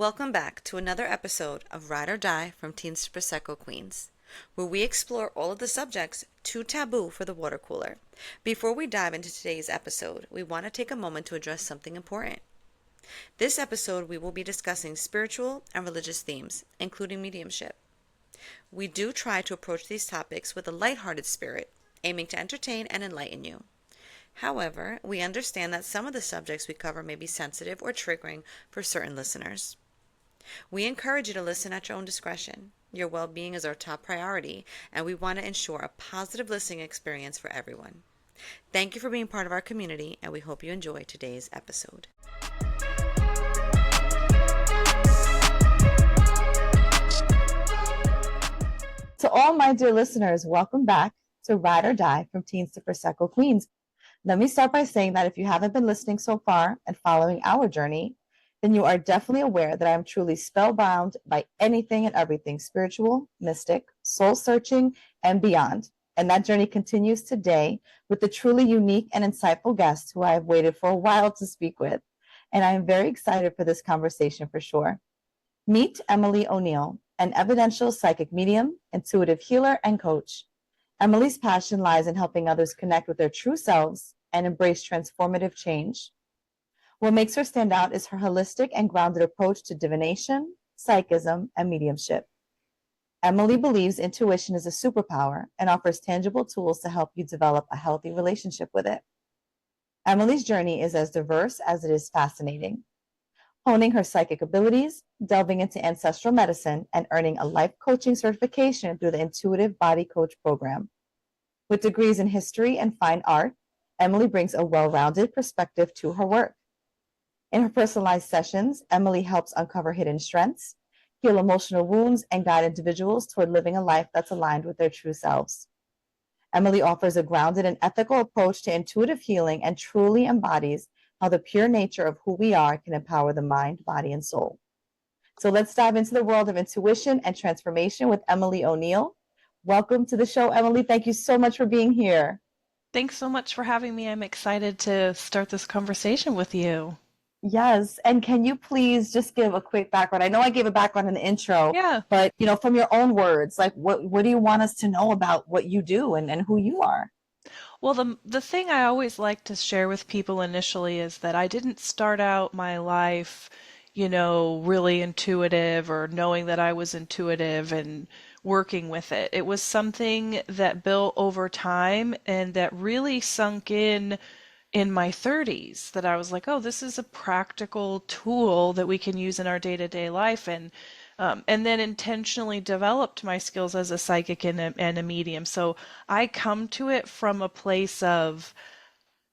Welcome back to another episode of Ride or Die from Teens to Prosecco Queens, where we explore all of the subjects too taboo for the water cooler. Before we dive into today's episode, we want to take a moment to address something important. This episode, we will be discussing spiritual and religious themes, including mediumship. We do try to approach these topics with a lighthearted spirit, aiming to entertain and enlighten you. However, we understand that some of the subjects we cover may be sensitive or triggering for certain listeners. We encourage you to listen at your own discretion. Your well-being is our top priority, and we want to ensure a positive listening experience for everyone. Thank you for being part of our community, and we hope you enjoy today's episode. To all my dear listeners, welcome back to Ride or Die from Teens to Prosecco Queens. Let me start by saying that if you haven't been listening so far and following our journey, then you are definitely aware that I am truly spellbound by anything and everything spiritual, mystic, soul-searching, and beyond. And that journey continues today with the truly unique and insightful guest who I have waited for a while to speak with. And I am very excited for this conversation for sure. Meet Emily O'Neill, an evidential psychic medium, intuitive healer, and coach. Emily's passion lies in helping others connect with their true selves and embrace transformative change. What makes her stand out is her holistic and grounded approach to divination, psychism, and mediumship. Emily believes intuition is a superpower and offers tangible tools to help you develop a healthy relationship with it. Emily's journey is as diverse as it is fascinating. Honing her psychic abilities, delving into ancestral medicine, and earning a life coaching certification through the Intuitive Body Coach program. With degrees in history and fine art, Emily brings a well-rounded perspective to her work. In her personalized sessions, Emily helps uncover hidden strengths, heal emotional wounds, and guide individuals toward living a life that's aligned with their true selves. Emily offers a grounded and ethical approach to intuitive healing and truly embodies how the pure nature of who we are can empower the mind, body, and soul. So let's dive into the world of intuition and transformation with Emily O'Neill. Welcome to the show, Emily. Thank you so much for being here. Thanks so much for having me. I'm excited to start this conversation with you. Yes. And can you please just give a quick background? I know I gave a background in the intro, Yeah. but from your own words, like what do you want us to know about what you do and who you are? Well, the thing I always like to share with people initially is that I didn't start out my life, really intuitive or knowing that I was intuitive and working with it. It was something that built over time and that really sunk in my 30s, that I was like, oh, this is a practical tool that we can use in our day-to-day life, and then intentionally developed my skills as a psychic and a medium. So I come to it from a place of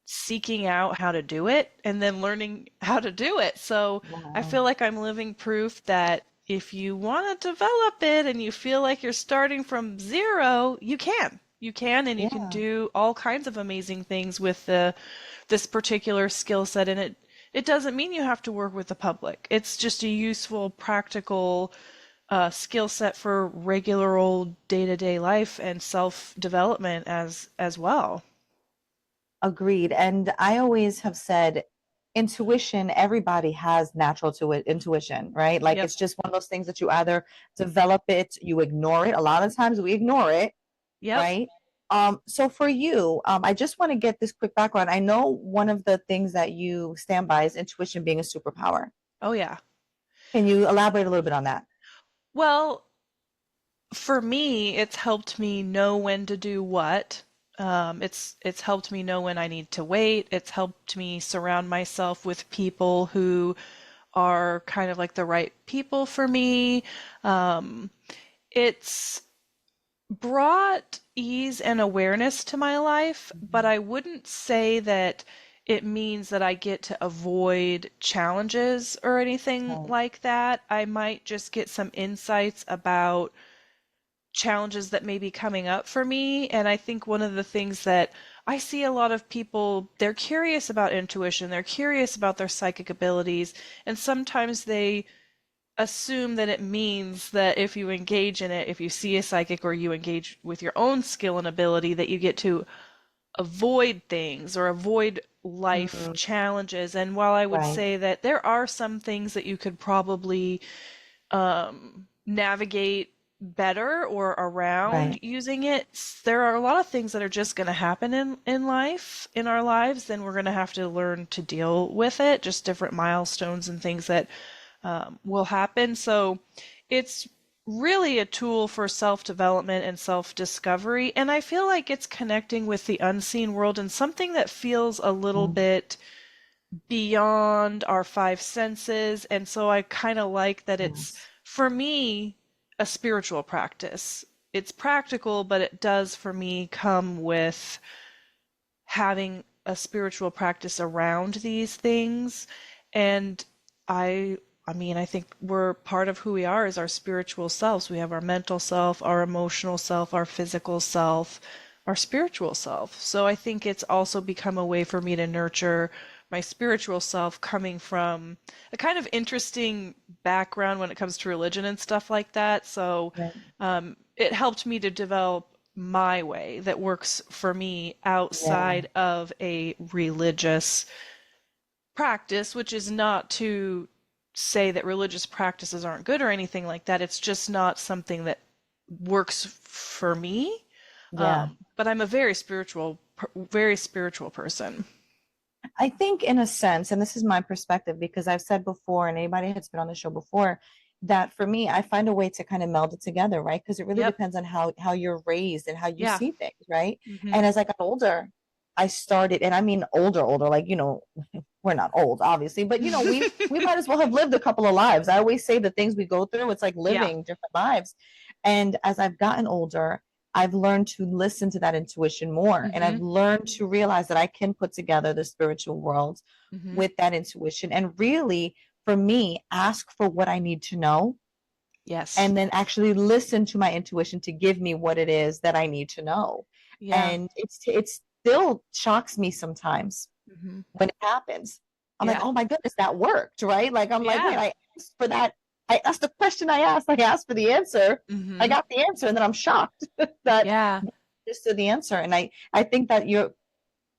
seeking out how to do it and then learning how to do it. So I Wow. feel like I'm living proof that if you want to develop it and you feel like you're starting from zero, you can. You can, and you can Yeah. do all kinds of amazing things with this particular skill set. And it doesn't mean you have to work with the public. It's just a useful, practical skill set for regular old day-to-day life and self-development as well. Agreed. And I always have said intuition, everybody has natural to it, intuition, right? Like Yep. it's just one of those things that you either develop it, you ignore it. A lot of times we ignore it, Yep. right? So for you, I just want to get this quick background. I know one of the things that you stand by is intuition being a superpower. Oh yeah. Can you elaborate a little bit on that? Well, for me, it's helped me know when to do what. It's helped me know when I need to wait. It's helped me surround myself with people who are kind of like the right people for me. Um, it's brought ease and awareness to my life, but I wouldn't say that it means that I get to avoid challenges or anything Right. like that. I might just get some insights about challenges that may be coming up for me. And I think one of the things that I see a lot of people, they're curious about intuition, they're curious about their psychic abilities, and sometimes they assume that it means that if you engage in it, if you see a psychic or you engage with your own skill and ability, that you get to avoid things or avoid life Mm, challenges. And while I would right, say that there are some things that you could probably navigate better or around right. using it, there are a lot of things that are just going to happen in life, in our lives, then we're going to have to learn to deal with it, just different milestones and things that will happen. So it's really a tool for self-development and self-discovery, and I feel like it's connecting with the unseen world and something that feels a little Mm, bit beyond our five senses. And so I kind of like that it's, yes, for me, a spiritual practice. It's practical, but it does for me come with having a spiritual practice around these things. And I I mean, I think we're part of who we are is our spiritual selves. We have our mental self, our emotional self, our physical self, our spiritual self. So I think it's also become a way for me to nurture my spiritual self coming from a kind of interesting background when it comes to religion and stuff like that. So right, it helped me to develop my way that works for me yeah, outside of a religious practice, which is not to say that religious practices aren't good or anything like that. It's just not something that works for me. yeah. But I'm a very spiritual person. I think in a sense, and this is my perspective because I've said before, and anybody that's been on the show before, that for me, I find a way to kind of meld it together, right? Because it really Yep. depends on how you're raised and how you Yeah. see things, right? Hmm. And as I got older, I started, and I mean older, like, we're not old, obviously, but we might as well have lived a couple of lives. I always say the things we go through, it's like Yeah. living different lives. And as I've gotten older, I've learned to listen to that intuition more. And Hmm. I've learned to realize that I can put together the spiritual world Hmm. with that intuition and really, for me, ask for what I need to know Yes. and then actually listen to my intuition to give me what it is that I need to know. Yeah. And it still shocks me sometimes Hmm. when it happens. I'm like, Yeah. oh my goodness, that worked, right? Like, I'm like, wait, Yeah. I asked for that. I asked the question I asked for the answer. I Hmm. got the answer, and then I'm shocked that Yeah. this is the answer. And I think that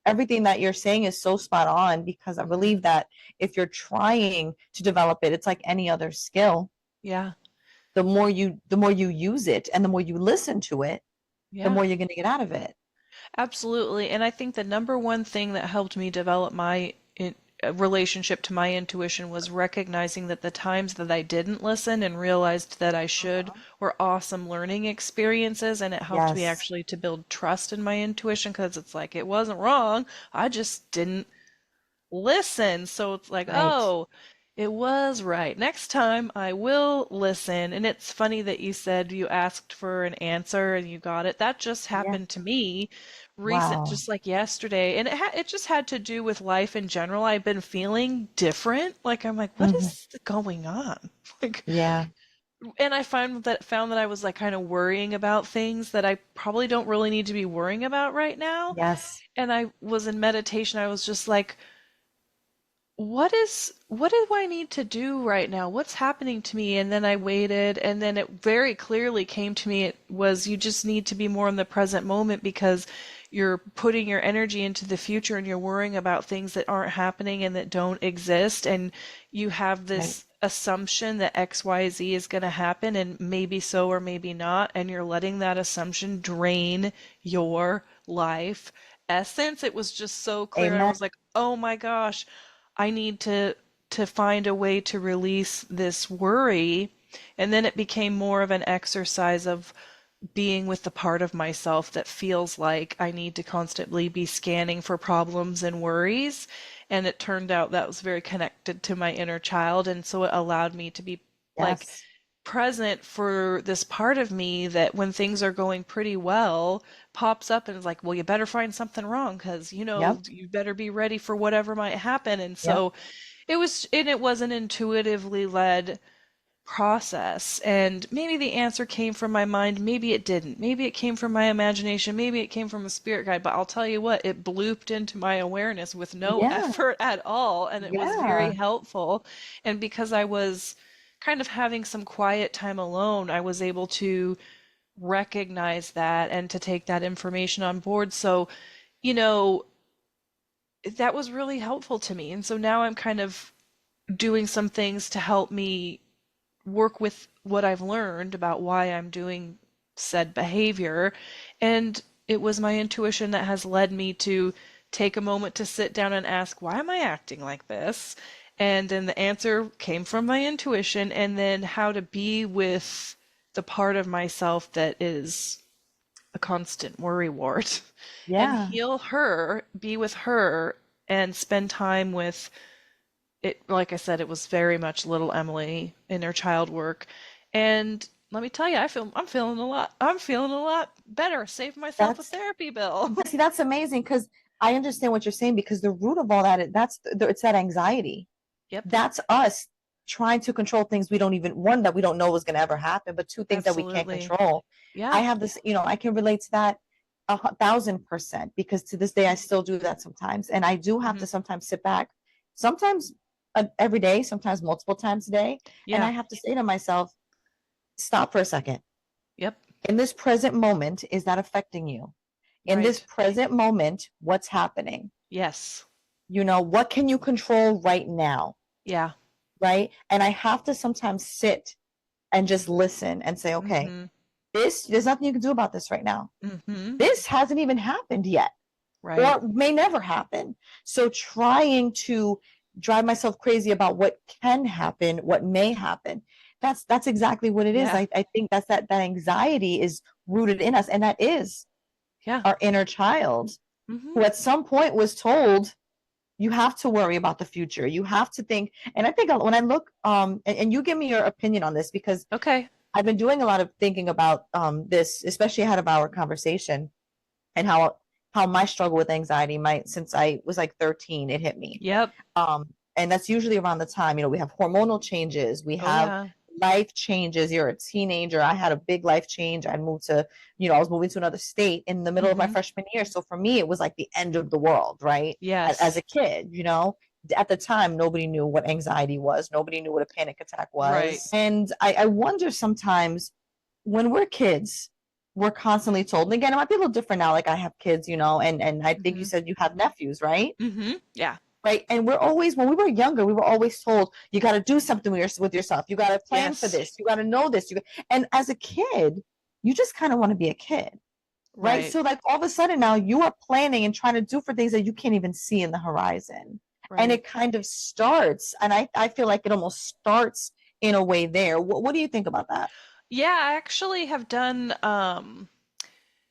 everything that you're saying is so spot on because I Hmm. believe that if you're trying to develop it, it's like any other skill. Yeah. The more you use it and the more you listen to it, the Yeah. more you're going to get out of it. Absolutely. And I think the number one thing that helped me develop my relationship to my intuition was recognizing that the times that I didn't listen and realized that I should Uh-huh. were awesome learning experiences. And it helped me Yes, actually to build trust in my intuition because it's like it wasn't wrong. I just didn't listen. So it's like, right. oh, it was right. Next time I will listen. And it's funny that you said you asked for an answer and you got it. That just Yeah. happened to me Wow. just like yesterday. And it just had to do with life in general. I've been feeling different. Like I'm like, what Hmm. is going on? Like, Yeah. and I found that I was like kind of worrying about things that I probably don't really need to be worrying about right now. Yes. And I was in meditation. I was just like, what do I need to do right now? What's happening to me? And then I waited, and then it very clearly came to me it was you just need to be more in the present moment because you're putting your energy into the future and you're worrying about things that aren't happening and that don't exist, and you have Right. this assumption that XYZ is going to happen and maybe so or maybe not, and you're letting that assumption drain your life essence. It was just so clear. I Amen. was like, "Oh my gosh, I need to find a way to release this worry." And then it became more of an exercise of being with the part of myself that feels like I need to constantly be scanning for problems and worries. And it turned out that was very connected to my inner child. And so it allowed me to be like Yes. present for this part of me that when things are going pretty well pops up and is like, well, you better find something wrong because Yep. you better be ready for whatever might happen. And Yep. so it was an intuitively led process, and maybe the answer came from my mind, maybe it didn't, maybe it came from my imagination, maybe it came from a spirit guide, but I'll tell you what, it blooped into my awareness with no Yeah. effort at all, and it was very Yeah. helpful. And because I was kind of having some quiet time alone, I was able to recognize that and to take that information on board. So, you know, that was really helpful to me. And so now I'm kind of doing some things to help me work with what I've learned about why I'm doing said behavior. And it was my intuition that has led me to take a moment to sit down and ask, why am I acting like this? And then the answer came from my intuition, and then how to be with the part of myself that is a constant worry wart and Yeah, heal her, be with her, and spend time with it. Like I said, it was very much little Emily in her child work. And let me tell you, I'm feeling a lot better. Saved myself a that's therapy bill. but see, that's amazing because I understand what you're saying because the root of all that, it's that anxiety. Yep, That's us trying to control things we don't even, one, that we don't know is going to ever happen, but two, things that we can't absolutely. control. I Yeah. have this, I can relate to that 1,000% because to this day I still do that sometimes, and I do have Hmm. to sometimes sit back, sometimes every day, sometimes multiple times a day, and Yeah. I have to say to myself, stop for a second. Yep. In this present moment, is that affecting you? In this Right. present moment, what's happening? Yes. What can you control right now? Yeah. Right. And I have to sometimes sit and just listen and say, okay, Hmm. there's nothing you can do about this right now. Hmm. This hasn't even happened yet Right. or may never happen. So trying to drive myself crazy about what can happen, what may happen. That's exactly what it is. Yeah. I think that anxiety is rooted in us. And that is Yeah. our inner child Hmm. who at some point was told you have to worry about the future. You have to think. And I think when I look, and you give me your opinion on this because Okay. I've been doing a lot of thinking about this, especially ahead of our conversation, and how my struggle with anxiety might since I was like 13, it hit me. Yep. And that's usually around the time, we have hormonal changes, we Oh, have yeah. life changes. You're a teenager. I had a big life change. I was moving to another state in the middle of my Hmm. freshman year. So for me, it was like the end of the world, right? As Yes. a kid, at the time, nobody knew what anxiety was. Nobody knew what a panic attack Right. was. And I wonder sometimes when we're kids, we're constantly told, and again, it might be a little different now. Like I have kids, and I think you Hmm. said you have nephews, right? Hmm. Yeah. Right. And when we were younger, we were always told, you got to do something with yourself. You got to plan for Yes. this. You got to know this. And as a kid, you just kind of want to be a kid. Right. Right. So, like, all of a sudden now you are planning and trying to do for things that you can't even see in the horizon. And Right. it kind of starts, and I feel like it almost starts in a way there. What do you think about that? Yeah, I actually have done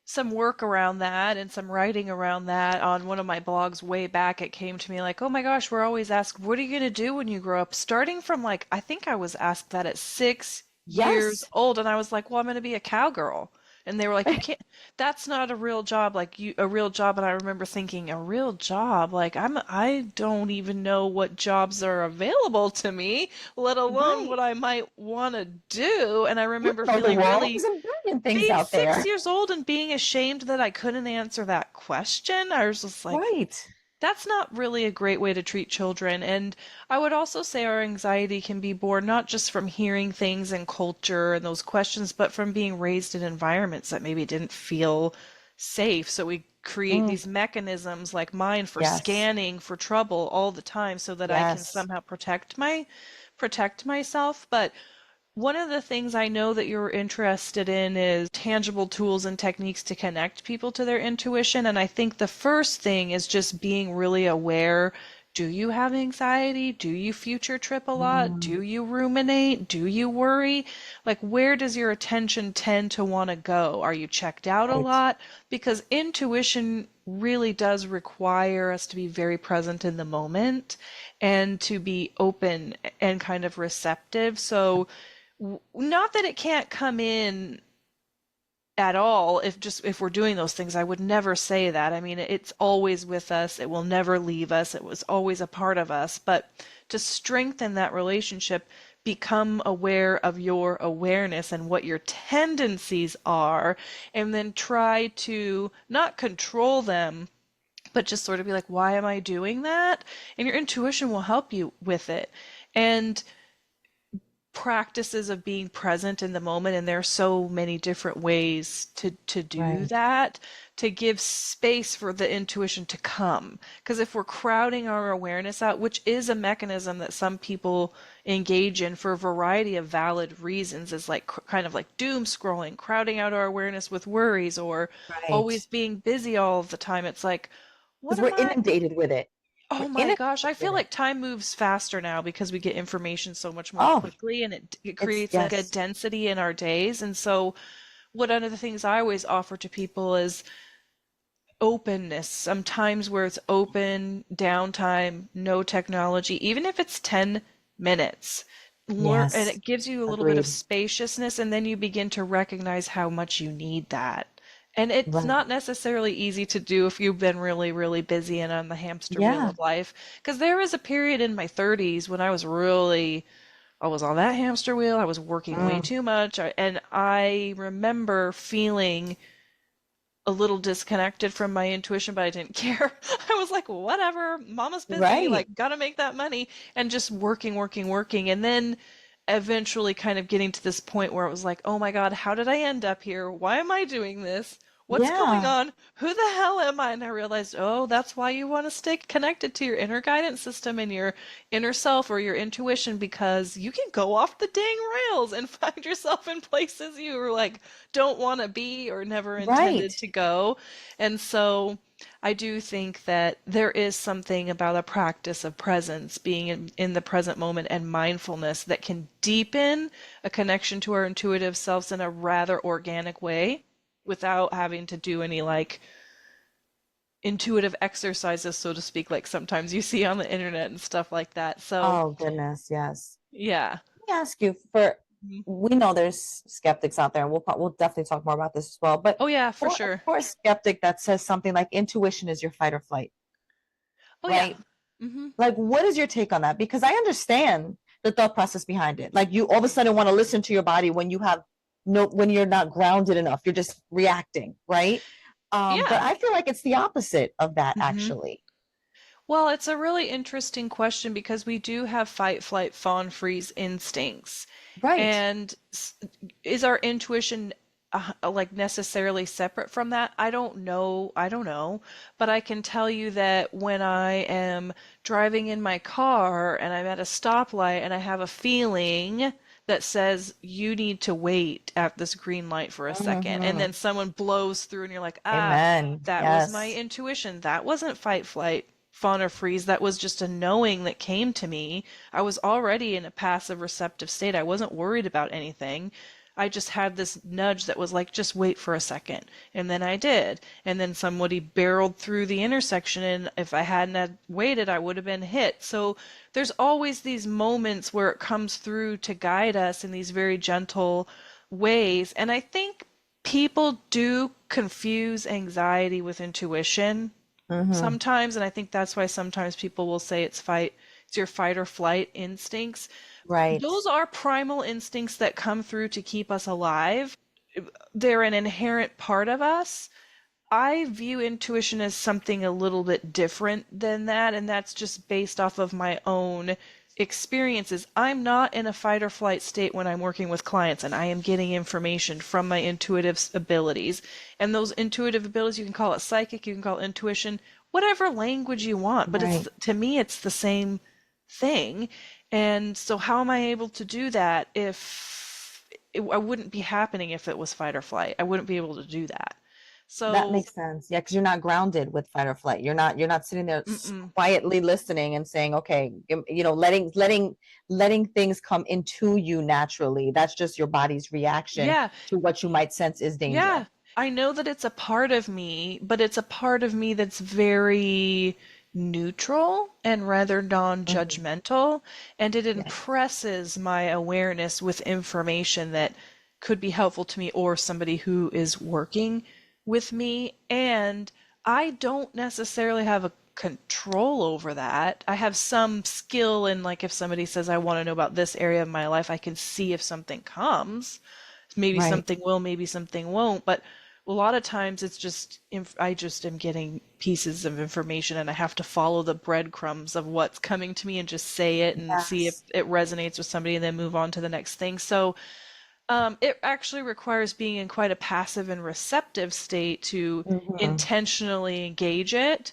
some work around that and some writing around that on one of my blogs way back. It came to me like, oh my gosh, we're always asked, what are you going to do when you grow up? Starting from like, I think I was asked that at 6 years Yes. old, and I was like, well, I'm going to be a cowgirl. And they were like, you can't, that's not a real job, a real job. And I remember thinking, a real job? Like, I don't even know what jobs are available to me, let alone Right. what I might want to do. And I You remember don't know the feeling world. really There's a billion things being out six there. years old and being ashamed that I couldn't answer that question. I was just like, Right. that's not really a great way to treat children. And I would also say our anxiety can be born not just from hearing things in culture and those questions, but from being raised in environments that maybe didn't feel safe. So we create Mm, these mechanisms like mine for yes. scanning for trouble all the time so that I can Yes. somehow protect myself. But one of the things I know that you're interested in is tangible tools and techniques to connect people to their intuition. And I think the first thing is just being really aware. Do you have anxiety? Do you future trip a lot? Mm, Do you ruminate? Do you worry? Like, where does your attention tend to want to go? Are you checked out a right. lot? Because intuition really does require us to be very present in the moment and to be open and kind of receptive. So, not that it can't come in at all if we're doing those things. I would never say that. I mean, it's always with us. It will never leave us. It was always a part of us. But to strengthen that relationship, become aware of your awareness and what your tendencies are, and then try to not control them, but just sort of be like, why am I doing that? And your intuition will help you with it. And practices of being present in the moment, and there are so many different ways to do Right. that, to give space for the intuition to come. Because if we're crowding our awareness out, which is a mechanism that some people engage in for a variety of valid reasons, is like kind of like doom scrolling, crowding out our awareness with worries, or Right. always being busy all of the time. It's like, what Because am we're I? inundated with it. We're Oh my inundated gosh, I feel with it. like time moves faster now because we get information so much more Oh, quickly, and it it's creates like a yes. density in our days. And so one of the things I always offer to people is openness. Sometimes where it's open, downtime, no technology, even if it's 10 minutes. Learn, and Yes. it gives you a little bit of Agreed. spaciousness, and then you begin to recognize how much you need that. And it's Right. not necessarily easy to do if you've been really, really busy and on the hamster wheel Yeah. of life. Because there was a period in my 30s when I was on that hamster wheel. I was working way Mm. too much. And I remember feeling a little disconnected from my intuition, but I didn't care. I was like, whatever, mama's busy, Right. like, gotta make that money, and just working, working, working. And then eventually kind of getting to this point where it was like, oh my God, how did I end up here? Why am I doing this? What's going Yeah. on? Who the hell am I? And I realized, oh, that's why you want to stay connected to your inner guidance system and your inner self or your intuition, because you can go off the dang rails and find yourself in places you were like, don't want to be or never Right. intended to go. And so I do think that there is something about a practice of presence, being in the present moment, and mindfulness that can deepen a connection to our intuitive selves in a rather organic way without having to do any like intuitive exercises, so to speak, like sometimes you see on the internet and stuff like that. So, Oh, goodness. Yes. yeah. Let me ask you for Mhm. we know there's skeptics out there, and we'll definitely talk more about this as well. But Oh, yeah, for for sure. for a skeptic that says something like intuition is your fight or flight, Oh, yeah. right? Hmm. Like, what is your take on that? Because I understand the thought process behind it. Like, you all of a sudden want to listen to your body when you have no, when you're not grounded enough. You're just reacting, right? But Yeah. I feel like it's the opposite of that, Hmm. actually. Well, it's a really interesting question because we do have fight, flight, fawn, freeze instincts. Right. And is our intuition like necessarily separate from that? I don't know. I don't know. But I can tell you that when I am driving in my car and I'm at a stoplight and I have a feeling that says you need to wait at this green light for a second, and Hmm. then someone blows through and you're like, ah, Amen. that was my Yes. intuition. That wasn't fight, flight, fawn, or freeze. That was just a knowing that came to me. I was already in a passive receptive state. I wasn't worried about anything. I just had this nudge that was like, just wait for a second. And then I did. And then somebody barreled through the intersection, and if I hadn't had waited, I would have been hit. So there's always these moments where it comes through to guide us in these very gentle ways. And I think people do confuse anxiety with intuition Hmm. sometimes, and I think that's why sometimes people will say it's your fight or flight instincts. Right. Those are primal instincts that come through to keep us alive. They're an inherent part of us. I view intuition as something a little bit different than that, and that's just based off of my own experiences. I'm not in a fight or flight state when I'm working with clients, and I am getting information from my intuitive abilities. And those intuitive abilities, you can call it psychic, you can call it intuition, whatever language you want, but it's Right. to me it's the same thing. And so how am I able to do that if I wouldn't be happening if it was fight or flight? I wouldn't be able to do that. That So, makes sense. Yeah, because you're not grounded with fight or flight. You're not sitting there mm-mm. quietly listening and saying, okay, letting things come into you naturally. That's just your body's reaction Yeah, to what you might sense is yeah. danger. I know that it's a part of me, but it's a part of me that's very neutral and rather Mhm. non-judgmental, and it Yes. impresses my awareness with information that could be helpful to me or somebody who is working with me. And I don't necessarily have a control over that. I have some skill in, like, if somebody says, I want to know about this area of my life, I can see if something comes. Maybe Right. something will, maybe something won't. But a lot of times it's just I just am getting pieces of information and I have to follow the breadcrumbs of what's coming to me and just say it and see if Yes. it resonates with somebody and then move on to the next thing. So it actually requires being in quite a passive and receptive state to Hmm. intentionally engage it.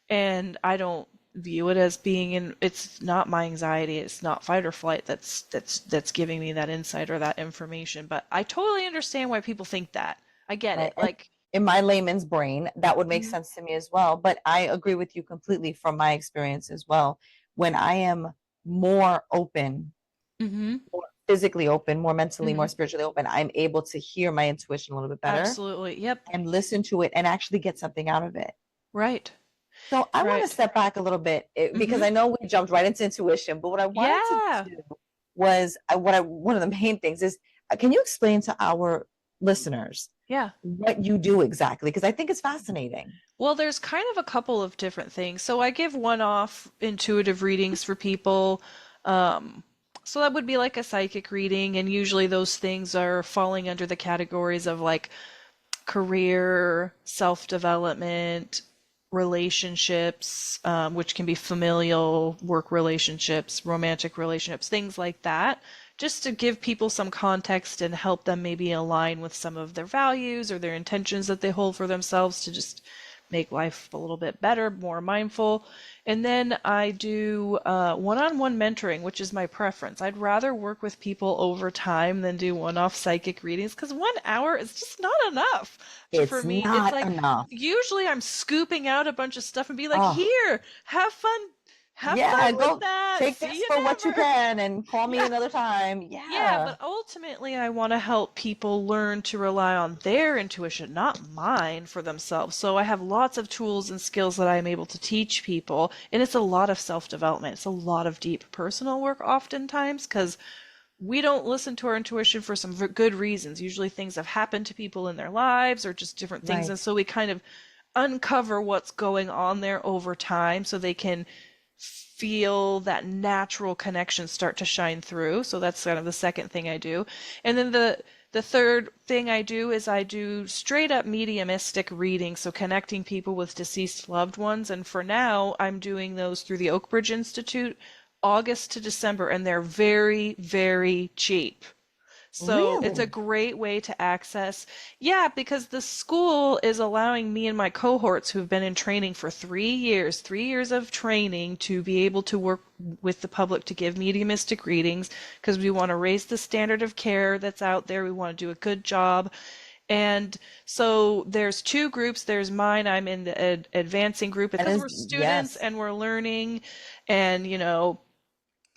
And I don't view it as being in, it's not my anxiety, it's not fight or flight that's giving me that insight or that information. But I totally understand why people think that. I get Right. it. Like, In my layman's brain, that would make mhm, sense to me as well. But I agree with you completely from my experience as well. When I am more open, mhm, more physically open, more mentally, more mhm, spiritually open, I'm able to hear my intuition a little bit better absolutely. Yep. and listen to it and actually get something out of it. Right. So I want to Right. step back a little bit because Mhm. I know we jumped right into intuition, but what I wanted to Yeah. do was one of the main things is can you explain to our listeners Yeah. what you do exactly? Because I think it's fascinating. Well, there's kind of a couple of different things. So I give one-off intuitive readings for people. Um, so that would be like a psychic reading, and usually those things are falling under the categories of like career, self-development, relationships, which can be familial, work relationships, romantic relationships, things like that, just to give people some context and help them maybe align with some of their values or their intentions that they hold for themselves to just make life a little bit better, more mindful. And then I do one-on-one mentoring, which is my preference. I'd rather work with people over time than do one-off psychic readings because 1 hour is just not enough for It's me. It's not like enough. usually I'm scooping out a bunch of stuff and be like, Oh, here, have fun yeah, with go that. take See this you for what you never. can and call me Yeah. another time. Yeah, Yeah, but ultimately, I want to help people learn to rely on their intuition, not mine, for themselves. So I have lots of tools and skills that I'm able to teach people, and it's a lot of self-development. It's a lot of deep personal work oftentimes because we don't listen to our intuition for some good reasons. Usually things have happened to people in their lives or just different things, and right. so we kind of uncover what's going on there over time so they can feel that natural connection start to shine through. So that's kind of the second thing I do. And then the third thing I do is I do straight up mediumistic reading, so connecting people with deceased loved ones. And for now, I'm doing those through the Oak Ridge Institute, August to December, and they're very, very cheap. So it's a Really? great way to access. Yeah, because the school is allowing me and my cohorts who've been in training for 3 years, 3 years of training to be able to work with the public to give mediumistic readings because we want to raise the standard of care that's out there. We want to do a good job. And so there's two groups. There's mine. I'm in the advancing group. It's That because is, we're students yes, and we're learning and,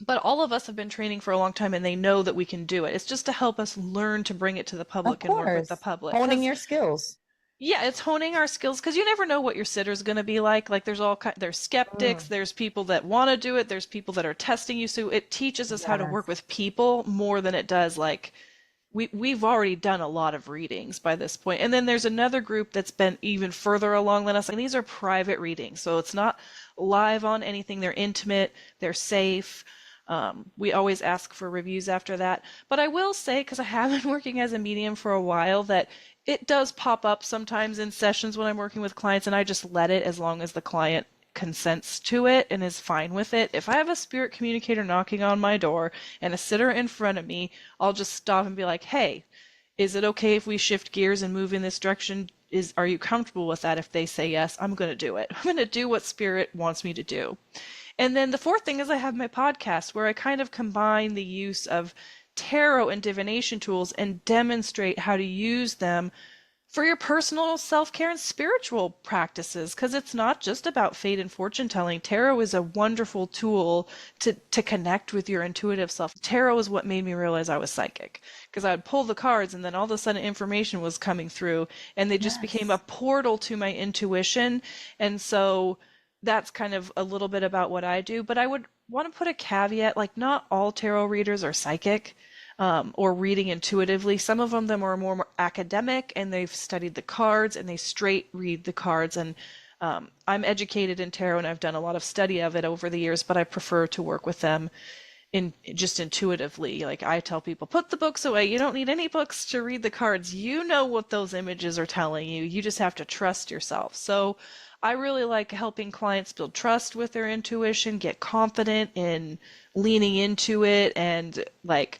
but all of us have been training for a long time and they know that we can do it. It's just to help us learn to bring it to the of public and work with the course. public. Honing Because, your skills. yeah, it's honing our skills because you never know what your sitter's going to be like. Like, there's skeptics, Mm, there's people that want to do it, there's people that are testing you. So it teaches us how to work yes. with people more than it does like we've already done a lot of readings by this point. And then there's another group that's been even further along than us. And these are private readings. So it's not live on anything. They're intimate, they're safe. We always ask for reviews after that. But I will say, because I have been working as a medium for a while, that it does pop up sometimes in sessions when I'm working with clients, and I just let it as long as the client consents to it and is fine with it. If I have a spirit communicator knocking on my door and a sitter in front of me, I'll just stop and be like, "Hey, is it okay if we shift gears and move in this direction? Are you comfortable with that?" If they say yes, I'm going to do it. I'm going to do what spirit wants me to do. And then the fourth thing is I have my podcast where I kind of combine the use of tarot and divination tools and demonstrate how to use them for your personal self-care and spiritual practices because it's not just about fate and fortune telling. Tarot is a wonderful tool to connect with your intuitive self. Tarot is what made me realize I was psychic because I'd pull the cards and then all of a sudden information was coming through and they just became a Yes. portal to my intuition. And so that's kind of a little bit about what I do, but I would want to put a caveat like not all tarot readers are psychic or reading intuitively. Some of them are more academic and they've studied the cards and they straight read the cards. And I'm educated in tarot and I've done a lot of study of it over the years, but I prefer to work with them in just intuitively. Like I tell people, put the books away. You don't need any books to read the cards. You know what those images are telling you. You just have to trust yourself. So I really like helping clients build trust with their intuition, get confident in leaning into it, and like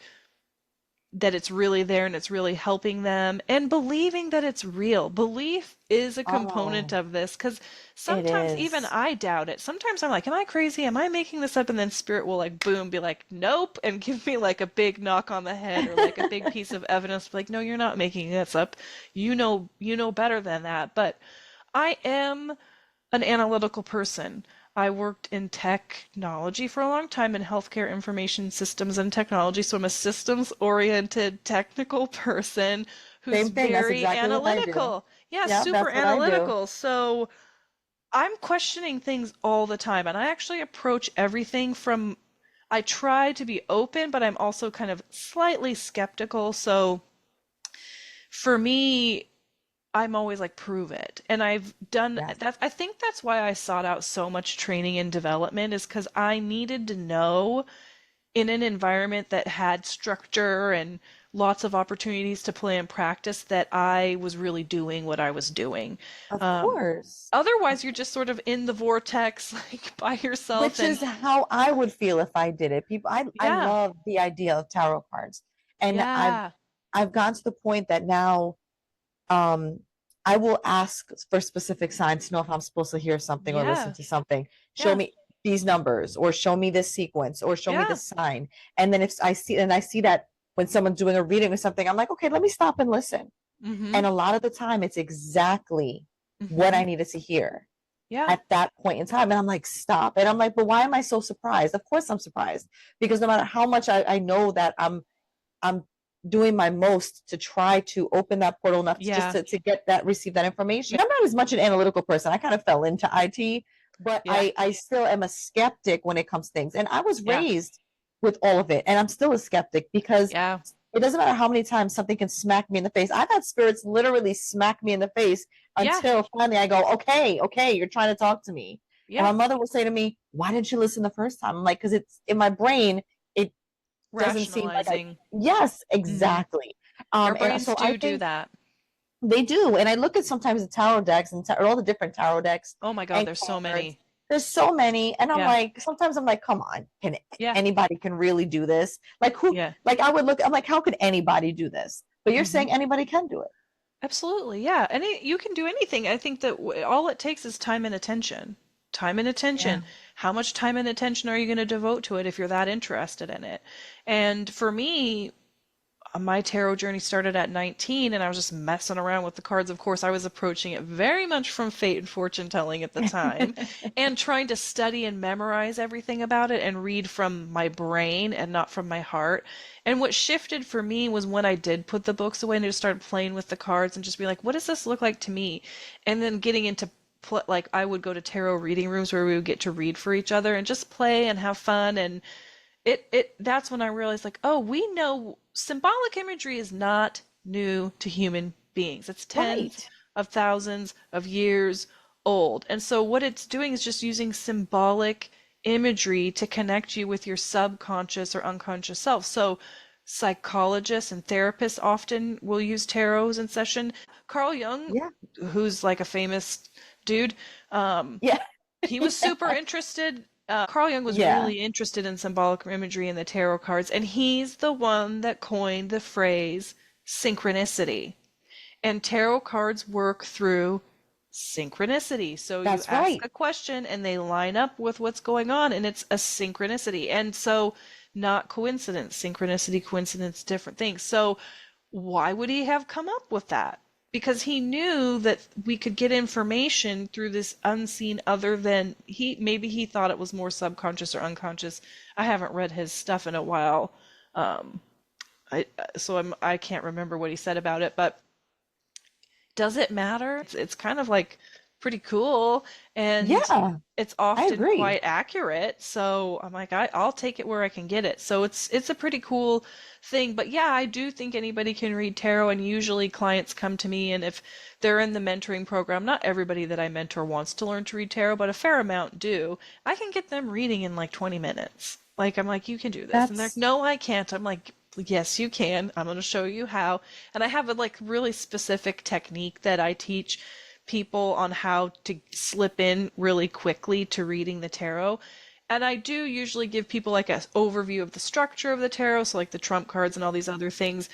that it's really there and it's really helping them, and believing that it's real. Belief is a component Oh, of this because it sometimes even is. I doubt it. Sometimes I'm like, am I crazy? Am I making this up? And then spirit will like boom, be like, nope, and give me like a big knock on the head or like a big piece of evidence, like, no, you're not making this up. You know better than that. But I am an analytical person. I worked in technology for a long time in healthcare information systems and technology. So I'm a systems oriented technical person who's Same thing. That's very exactly what I do. analytical. Yeah, Yeah, super that's what I do. analytical. So I'm questioning things all the time. And I actually approach everything from, I try to be open, but I'm also kind of slightly skeptical. So for me, I'm always like, prove it. And I've done Yes, that. I think that's why I sought out so much training and development, is because I needed to know in an environment that had structure and lots of opportunities to play and practice that I was really doing what I was doing. of Um, course. Otherwise, you're just sort of in the vortex, like by yourself. Which And is how I would feel if I did it. I yeah, love the idea of tarot cards. And yeah, I've gotten to the point that now um I will ask for specific signs to know if I'm supposed to hear something or listen yeah, to something. Show yeah, me these numbers or show me this sequence or show me yeah. this sign. And then if I see that when someone's doing a reading or something, I'm like, okay, let me stop and listen. Mm-hmm. And a lot of the time it's exactly what Mm-hmm. I needed to hear Yeah, at that point in time. And I'm like, stop. And I'm like, but why am I so surprised? Of course I'm surprised. Because no matter how much I know that I'm doing my most to try to open that portal enough to just yeah, to get that, receive that information. I'm not as much an analytical person. I kind of fell into IT, but yeah, I still am a skeptic when it comes to things. And I was yeah, raised with all of it. And I'm still a skeptic because yeah. it doesn't matter how many times something can smack me in the face. I've had spirits literally smack me in the face Yeah, until finally I go, okay, okay, you're trying to talk to me. And yeah. my mother will say to me, why didn't you listen the first time? I'm like, because it's in my brain, it doesn't seem like I, Rationalizing. yes, Hmm. exactly. Our And brains so I do think that. they do. And I look at sometimes the tarot decks and all the different tarot decks Oh my God, and there's so cards. many. There's so many. And I'm Yeah, like, sometimes I'm like, come on, can yeah, anybody can really do this? Like who, yeah. like I would look, I'm like, how could anybody do this? But you're Hmm. saying anybody can do it. Absolutely, yeah. You can do anything. I think that all it takes is time and attention. Time and Yeah. attention. How much time and attention are you going to devote to it if you're that interested in it? And for me, my tarot journey started at 19 and I was just messing around with the cards. Of course, I was approaching it very much from fate and fortune telling at the time and trying to study and memorize everything about it and read from my brain and not from my heart. And what shifted for me was when I did put the books away and just started playing with the cards and just be like, what does this look like to me? And then getting into like I would go to tarot reading rooms where we would get to read for each other and just play and have fun. And it that's when I realized, like, oh, we know symbolic imagery is not new to human beings. It's tens Right. of thousands of years old. And so what it's doing is just using symbolic imagery to connect you with your subconscious or unconscious self. So psychologists and therapists often will use tarots in session. Carl Jung, Yeah. who's like a famous dude, um, Yeah. he was super interested. Carl Jung was Yeah. really interested in symbolic imagery in the tarot cards, and he's the one that coined the phrase synchronicity. And tarot cards work through synchronicity. So you That's ask right. a question and they line up with what's going on, and it's a synchronicity. And so, not coincidence. Synchronicity, coincidence, different things. So, why would he have come up with that? Because he knew that we could get information through this unseen other than maybe he thought it was more subconscious or unconscious. I haven't read his stuff in a while. Um, I can't remember what he said about it, but does it matter? It's kind of like pretty cool and Yeah. it's I often agree. quite accurate. So I'm like, I'll take it where I can get it. So it's a pretty cool thing. But yeah, I do think anybody can read tarot, and usually clients come to me, and if they're in the mentoring program, not everybody that I mentor wants to learn to read tarot, but a fair amount do. I can get them reading in like 20 minutes. Like, I'm like, you can do this. And they're like, That's no, I can't. I'm like, yes, you can. I'm going to show you how. And I have a like really specific technique that I teach people on how to slip in really quickly to reading the tarot. And I do usually give people like an overview of the structure of the tarot, so like the trump cards and all these other things,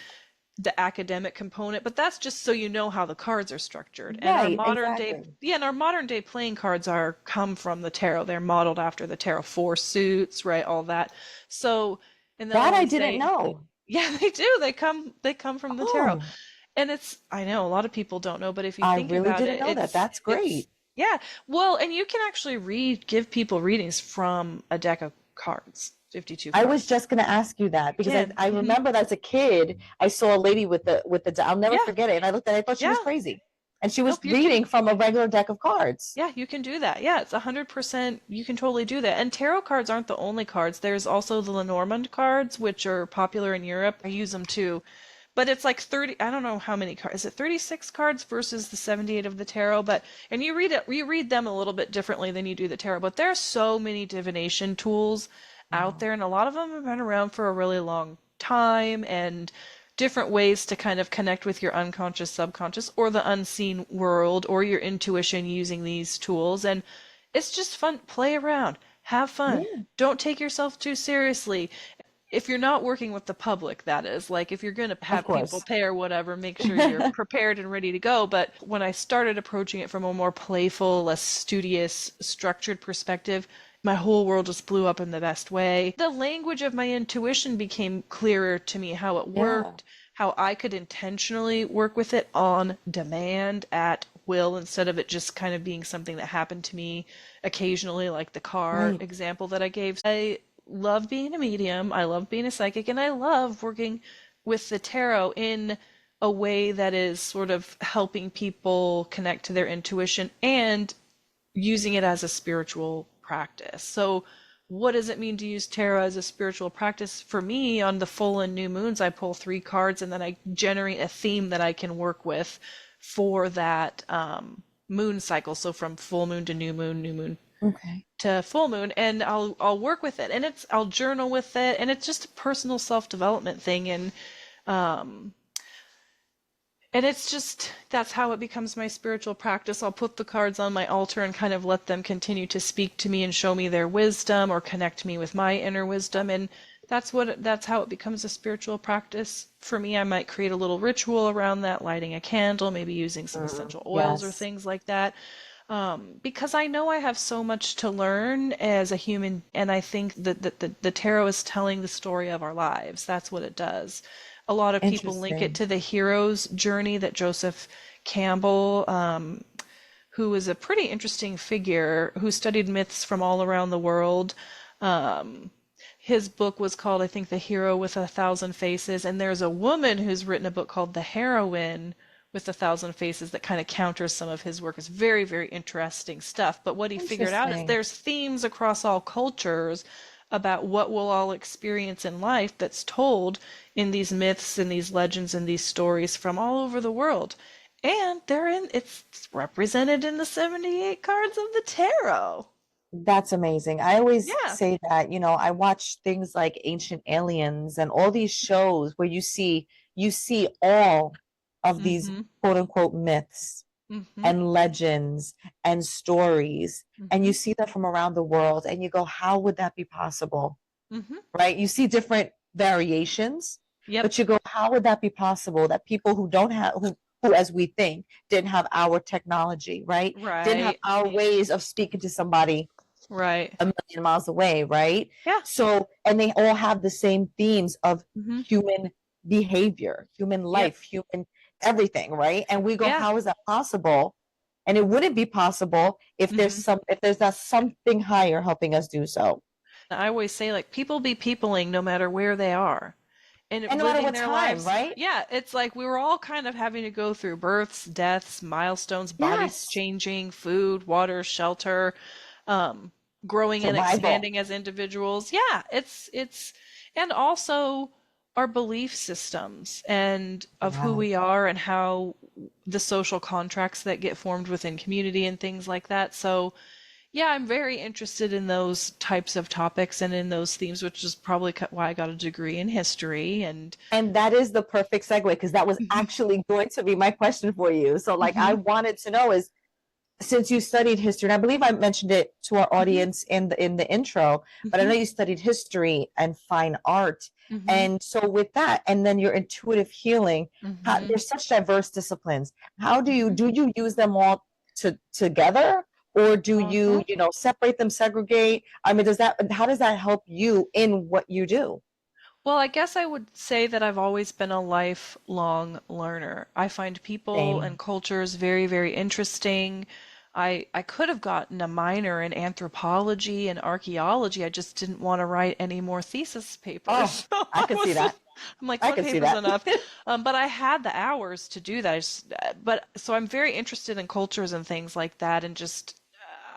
the academic component, but that's just so you know how the cards are structured. And our right, modern day, exactly. yeah, and our modern day playing cards are come from the tarot. They're modeled after the tarot four suits, right? All that. So, and they'll That I always didn't say, know. yeah, they do. They come from the tarot. Oh, And it's, I know a lot of people don't know, but if you I think really about didn't it, know that. That's it's great. yeah. Well, and you can actually give people readings from a deck of cards, 52 I was cards. just going to ask you that You because can. I remember as a kid, I saw a lady with the I'll never Yeah. forget it. And I looked at it, I thought she was Yeah. crazy. And she was Nope, you can. reading from a regular deck of cards. Yeah, you can do that. Yeah, it's 100%. You can totally do that. And tarot cards aren't the only cards. There's also the Lenormand cards, which are popular in Europe. I use them too. But it's like 30, I don't know how many cards. Is it 36 cards versus the 78 of the tarot? But, and you read them a little bit differently than you do the tarot. But there are so many divination tools out Wow. there, and a lot of them have been around for a really long time, and different ways to kind of connect with your unconscious, subconscious, or the unseen world, or your intuition using these tools. And it's just fun. Play around, have fun. Yeah, Don't take yourself too seriously. If you're not working with the public, that is, like if you're going to of have people course. pay or whatever, make sure you're prepared and ready to go. But when I started approaching it from a more playful, less studious, structured perspective, my whole world just blew up in the best way. The language of my intuition became clearer to me, how it Yeah, worked, how I could intentionally work with it on demand at will instead of it just kind of being something that happened to me occasionally, like the car right. example that I gave. I love being a medium, I love being a psychic, and I love working with the tarot in a way that is sort of helping people connect to their intuition and using it as a spiritual practice. So, what does it mean to use tarot as a spiritual practice? For me, on the full and new moons, I pull three cards and then I generate a theme that I can work with for that moon cycle. So, from full moon to new moon Okay. to full moon, and I'll work with it, and I'll journal with it, and it's just a personal self development thing, um, and it's just, that's how it becomes my spiritual practice. I'll put the cards on my altar and kind of let them continue to speak to me and show me their wisdom or connect me with my inner wisdom. And that's how it becomes a spiritual practice. For me, I might create a little ritual around that, lighting a candle, maybe using some essential oils or Yes. things like that. Because I know I have so much to learn as a human, and I think that the tarot is telling the story of our lives. That's what it does. A lot of people link it Interesting. to the hero's journey that Joseph Campbell, who was a pretty interesting figure who studied myths from all around the world. Um, his book was called, I think, The Hero with a Thousand Faces, and there's a woman who's written a book called The Heroine with a Thousand Faces that kind of counters some of his work. It's very, very interesting stuff. But what he figured out is Interesting. there's themes across all cultures about what we'll all experience in life that's told in these myths and these legends and these stories from all over the world. And it's represented in the 78 cards of the tarot. That's amazing. I always Yeah. say that, I watch things like Ancient Aliens and all these shows where you see all of these Mm-hmm. quote unquote myths Mm-hmm. and legends and stories, and Mm-hmm. you see them from around the world and you go, how would that be possible? Mm-hmm. Right? You see different variations, Yep. but you go, how would that be possible that people who don't have who as we think didn't have our technology, right? Didn't have Right. our ways of speaking to somebody Right. 1 million miles away, right? Yeah. So, and they all have the same themes of Mm-hmm. human behavior, human Yep. life, human everything, right? And we go, Yeah. how is that possible? And it wouldn't be possible if Mm-hmm. there's that something higher helping us do so. I always say, like, people be peopling no matter where they are and And no matter living what their time, lives. right? Yeah, it's like we were all kind of having to go through births, deaths, milestones, bodies Yes. changing, food, water, shelter, um, growing and Survival. expanding as individuals. Yeah, and also our belief systems and of who Yes. we are and how the social contracts that get formed within community and things like that. So, Yeah, I'm very interested in those types of topics and in those themes, which is probably why I got a degree in history. And And that is the perfect segue because that was Mhm. actually going to be my question for you. So, like, I Mhm. wanted to know is since you studied history, and I believe I mentioned it to our Mhm. audience in the intro, but I know Mhm. you studied history and fine art. Mhm. And so with that, and then your intuitive healing, Mhm. there's such diverse disciplines. How Mhm. do you use them all together, or do Mhm. you know, separate them, segregate? I mean, how does that help you in what you do? Well, I guess I would say that I've always been a lifelong learner. I find people and Same. cultures very, very interesting. I could have gotten a minor in anthropology and archaeology. I just didn't want to write any more thesis Oh, papers. So I I could see was, that. I'm like, I one could see paper's that. enough. But I had the hours to do that. But so I'm very interested in cultures and things like that, and just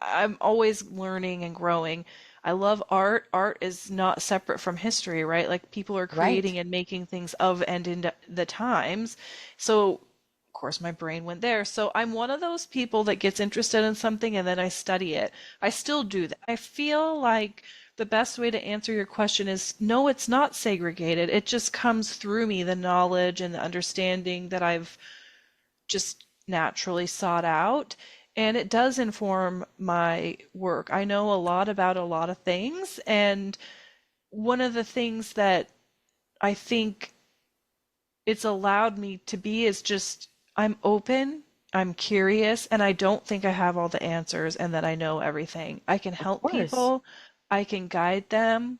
I'm always learning and growing. I love art. Art is not separate from history, right? Like people are Right. creating and making things of and in the times. So, of course, my brain went there. So I'm one of those people that gets interested in something and then I study it. I still do that. I feel like the best way to answer your question is no, it's not segregated. It just comes through me, the knowledge and the understanding that I've just naturally sought out. And it does inform my work. I know a lot about a lot of things. And one of the things that I think it's allowed me to be is just I'm open, I'm curious, and I don't think I have all the answers and that I know everything. I can Of help course. people, I can guide them.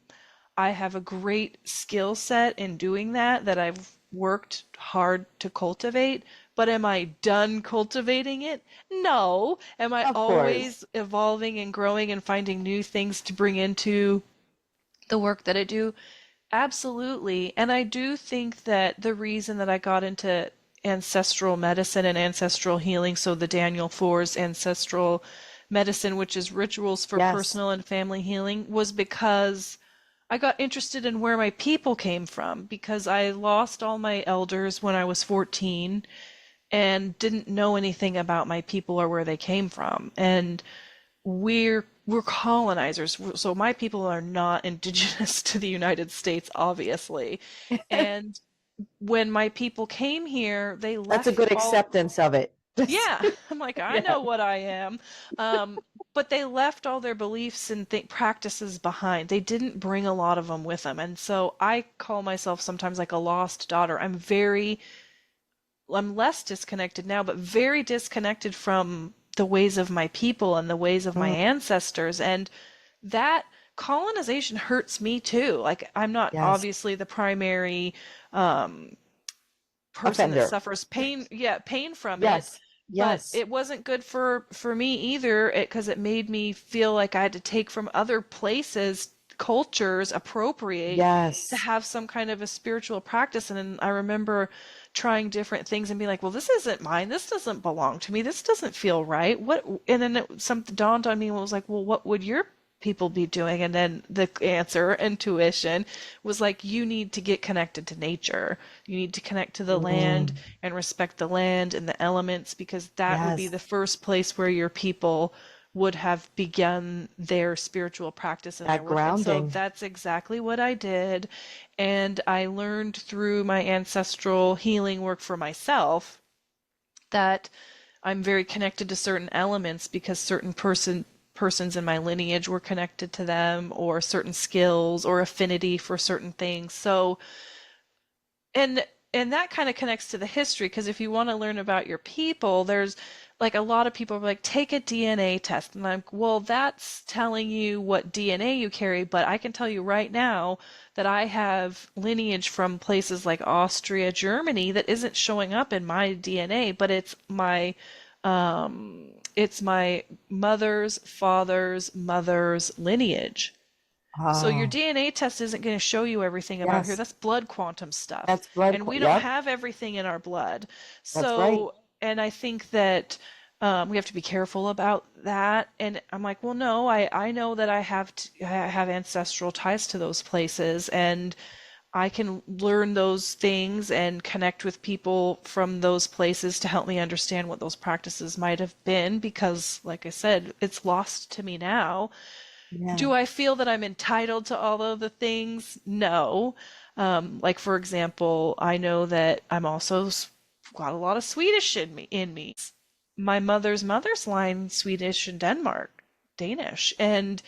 I have a great skill set in doing that that I've worked hard to cultivate. But am I done cultivating it? No. Am I Of course. always evolving and growing and finding new things to bring into the work that I do? Absolutely. And I do think that the reason that I got into ancestral medicine and ancestral healing, so the Daniel Four's ancestral medicine, which is rituals for Yes. personal and family healing, was because I got interested in where my people came from because I lost all my elders when I was 14 and didn't know anything about my people or where they came from. And we're colonizers. So my people are not indigenous to the United States, obviously. And when my people came here, they That's a left good all acceptance of it. Just yeah, I'm like, I yeah. know what I am. But they left all their beliefs and practices behind. They didn't bring a lot of them with them. And so I call myself sometimes like a lost daughter. I'm less disconnected now, but very disconnected from the ways of my people and the ways of my Mm, ancestors. And that colonization hurts me too. Like, I'm not yes. obviously the primary um, person that Offender. suffers pain, yeah, pain from it, Yes. but Yes. it wasn't good for me either because it made me feel like I had to take from other places, cultures, appropriate to Yes. have some kind of a spiritual practice. And then I remember trying different things and being like, well, this isn't mine. This doesn't belong to me. This doesn't feel right. What? And then something dawned on me and was like, well, what would your people be doing? And then the answer, intuition, was like, you need to get connected to nature. You need to connect to the land Mm, and respect the land and the elements because that would be yes. the first place where your people would have begun their spiritual practice and their That work. And so grounding. that's exactly what I did. And I learned through my ancestral healing work for myself that I'm very connected to certain elements because certain persons in my lineage were connected to them or certain skills or affinity for certain things. So and and that kind of connects to the history because if you want to learn about your people, there's like a lot of people are like, take a DNA test. And I'm, well, that's telling you what DNA you carry, but I can tell you right now that I have lineage from places like Austria, Germany that isn't showing up in my DNA, but it's my mother's father's mother's lineage. So your Oh, DNA test isn't going to show you everything about here. yes. That's blood quantum stuff. That's blood. And we don't Yep. have everything in our blood. That's right. So, and I think that we have to be careful about that. And I'm like, well, no, I know that I have ancestral ties to those places. And I can learn those things and connect with people from those places to help me understand what those practices might have been because, like I said, it's lost to me now. Yeah. Do I feel that I'm entitled to all of the things? No. Like for example, I know that I'm also got a lot of Swedish in me. My mother's line Swedish and Danish, and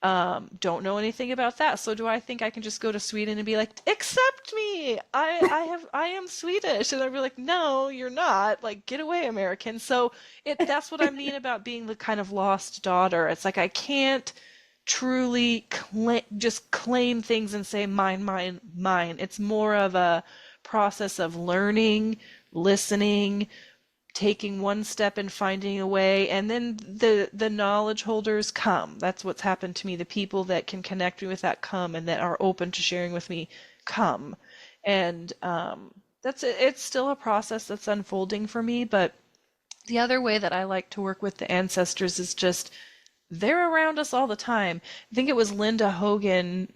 don't know anything about that. So do I think I can just go to Sweden and be like, accept me? I am Swedish, and I'd be like, no, you're not. Like, get away, American. So that's what I mean about being the kind of lost daughter. It's like I can't truly just claim things and say mine, mine, mine. It's more of a process of learning, listening, taking one step and finding a way, and then the knowledge holders come. That's what's happened to me. The people that can connect me with that come, and that are open to sharing with me come. And that's it. It's still a process that's unfolding for me, but the other way that I like to work with the ancestors is just they're around us all the time. I think it was Linda Hogan,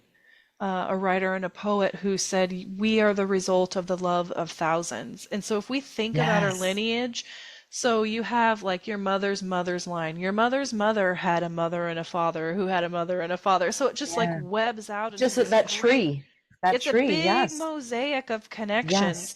a writer and a poet, who said, we are the result of the love of thousands. And so if we think about our Yes. lineage, so you have like your mother's mother's line. Your mother's mother had a mother and a father who had a mother and a father. So it just like Yeah. webs out into Just this that great, tree. That it's a tree. big Yes. mosaic of connections. Yes.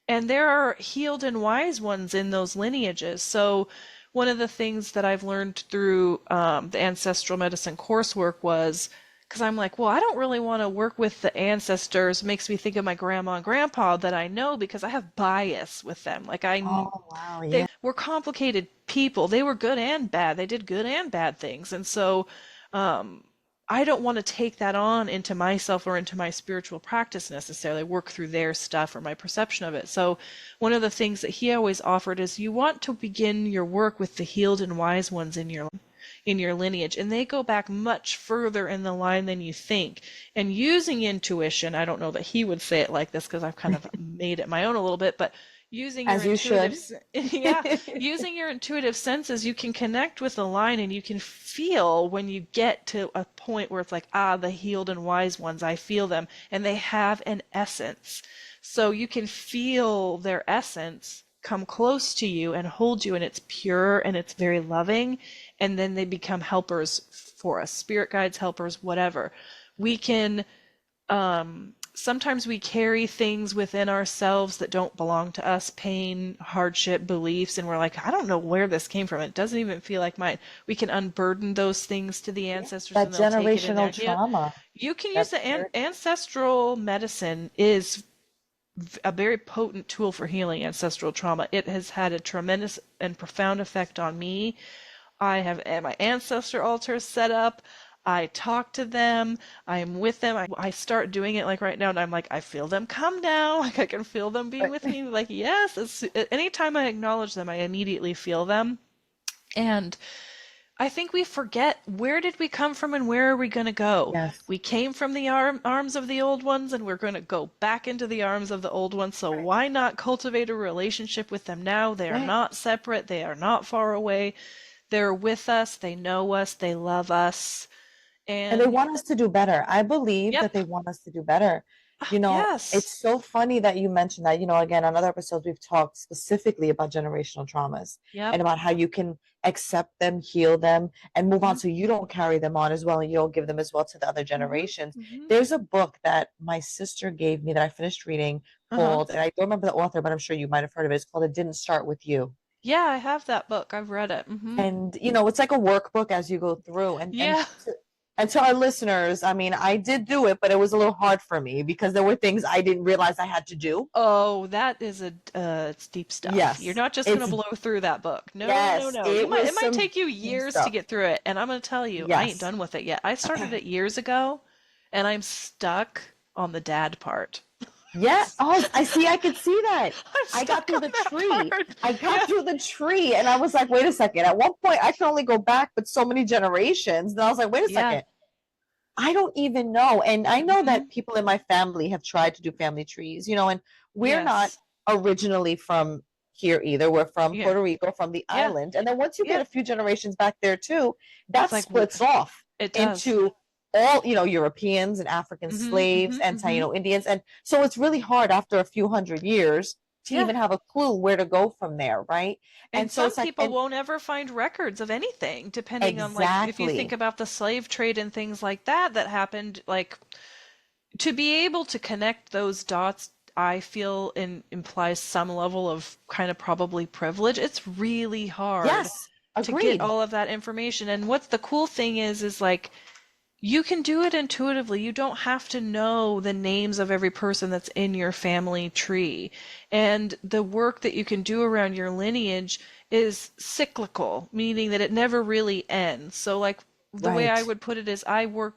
And there are healed and wise ones in those lineages. So, one of the things that I've learned through the ancestral medicine coursework was because I'm like, well, I don't really want to work with the ancestors. It makes me think of my grandma and grandpa that I know because I have bias with them. Like, Oh, wow. they Yeah. were complicated people. They were good and bad. They did good and bad things. And so, um, I don't want to take that on into myself or into my spiritual practice necessarily, work through their stuff or my perception of it. So, one of the things that he always offered is you want to begin your work with the healed and wise ones in your lineage, and they go back much further in the line than you think. And using intuition, I don't know that he would say it like this because I've kind of made it my own a little bit, but using your As you intuitive, should. yeah, using your intuitive senses, you can connect with the line and you can feel when you get to a point where it's like, ah, the healed and wise ones, I feel them, and they have an essence. So you can feel their essence come close to you and hold you, and it's pure and it's very loving, and then they become helpers for us, spirit guides, helpers, whatever. We can sometimes we carry things within ourselves that don't belong to us, pain, hardship, beliefs, and we're like, I don't know where this came from. It doesn't even feel like mine. We can unburden those things to the Yeah. ancestors That and they'll take it in there. generational trauma. You can use That the spirit. ancestral medicine is a very potent tool for healing ancestral trauma. It has had a tremendous and profound effect on me. I have my ancestor altars set up. I talk to them. I am with them. I start doing it like right now, and I'm like, I feel them come now. Like I can feel them be But with me. Like, yes, anytime I acknowledge them, I immediately feel them. And I think we forget, where did we come from and where are we going to go? yes. We came from the arms of the old ones and we're going to go back into the arms of the old ones. So Right. why not cultivate a relationship with them now? They are Right. not separate. They are not far away. They're with us. They know us. They love us. And they And want us to do better. I believe yep. that they want us to do better. Yes. It's so funny that you mentioned that. Again, on other episodes, we've talked specifically about generational traumas Yep. and about how you can accept them, heal them, and move on Hmm. so you don't carry them on as well and you don't give them as well to the other Hmm. generations. Hmm. There's a book that my sister gave me that I finished reading Uh-huh. called, and I don't remember the author, but I'm sure you might have heard of it. It's called It Didn't Start With You. Yeah, I have that book. I've read it. Hmm. And it's like a workbook as you go through. Yeah. And to our listeners, I mean, I did do it, but it was a little hard for me because there were things I didn't realize I had to do. Oh, that is it's deep stuff. You're Yes, not just gonna it's blow through that book. No, no, yes, no. it It was might some take you deep years to stuff. get through it. And I'm gonna tell you, I ain't Yes. done with it yet. I started it years ago, and I'm stuck on the dad part. Yeah. Oh, I see. I could see that. I'm I got stuck through on the that tree. part. I got Yeah. through the tree, and I was like, wait a second. At one point, I can only go back, but so many generations. And I was like, wait a Yeah. second. I don't even know. And I know Hmm. that people in my family have tried to do family trees, and we're not Yes. originally from here either. We're from Yeah. Puerto Rico, from the Yeah. island. And then once you get Yeah. a few generations back there too, It's that like splits off it does. into all, Europeans and African Mm-hmm, slaves mm-hmm, and mm-hmm. Taino Indians. And so it's really hard after a few hundred years to Yeah. even have a clue where to go from there, right? And And so some it's like, people and won't ever find records of anything, depending on, like, if you think exactly, about the slave trade and things like that that happened, like, to be able to connect those dots, I feel implies some level of kind of probably privilege. It's really hard yes, to get agreed, all of that information. And what's the cool thing is like you can do it intuitively. You don't have to know the names of every person that's in your family tree. And the work that you can do around your lineage is cyclical, meaning that it never really ends. So, like, the way I right. would put it is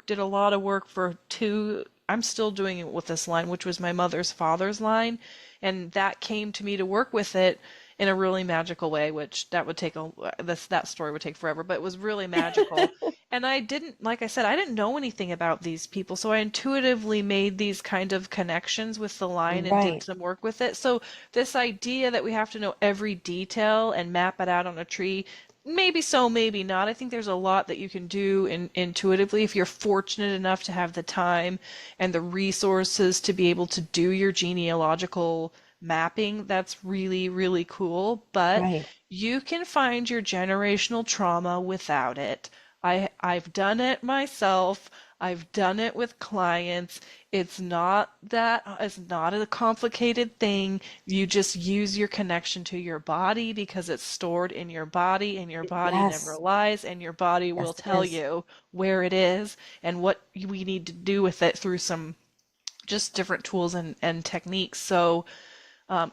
did a lot of work for two, I'm still doing it with this line, which was my mother's father's line. And that came to me to work with it in a really magical way, which that would take that story would take forever, but it was really magical. And I didn't, like I said, I didn't know anything about these people, so I intuitively made these kind of connections with the line and did Right, some work with it. So this idea that we have to know every detail and map it out on a tree, maybe so, maybe not. I think there's a lot that you can do intuitively if you're fortunate enough to have the time and the resources to be able to do your genealogical mapping. That's really, really cool. But right. you can find your generational trauma without it. I've done it myself. I've done it with clients. It's not a complicated thing. You just use your connection to your body because it's stored in your body and your body never Yes, lies and your body will yes, it tell is. you where it is and what we need to do with it through some just different tools and techniques. So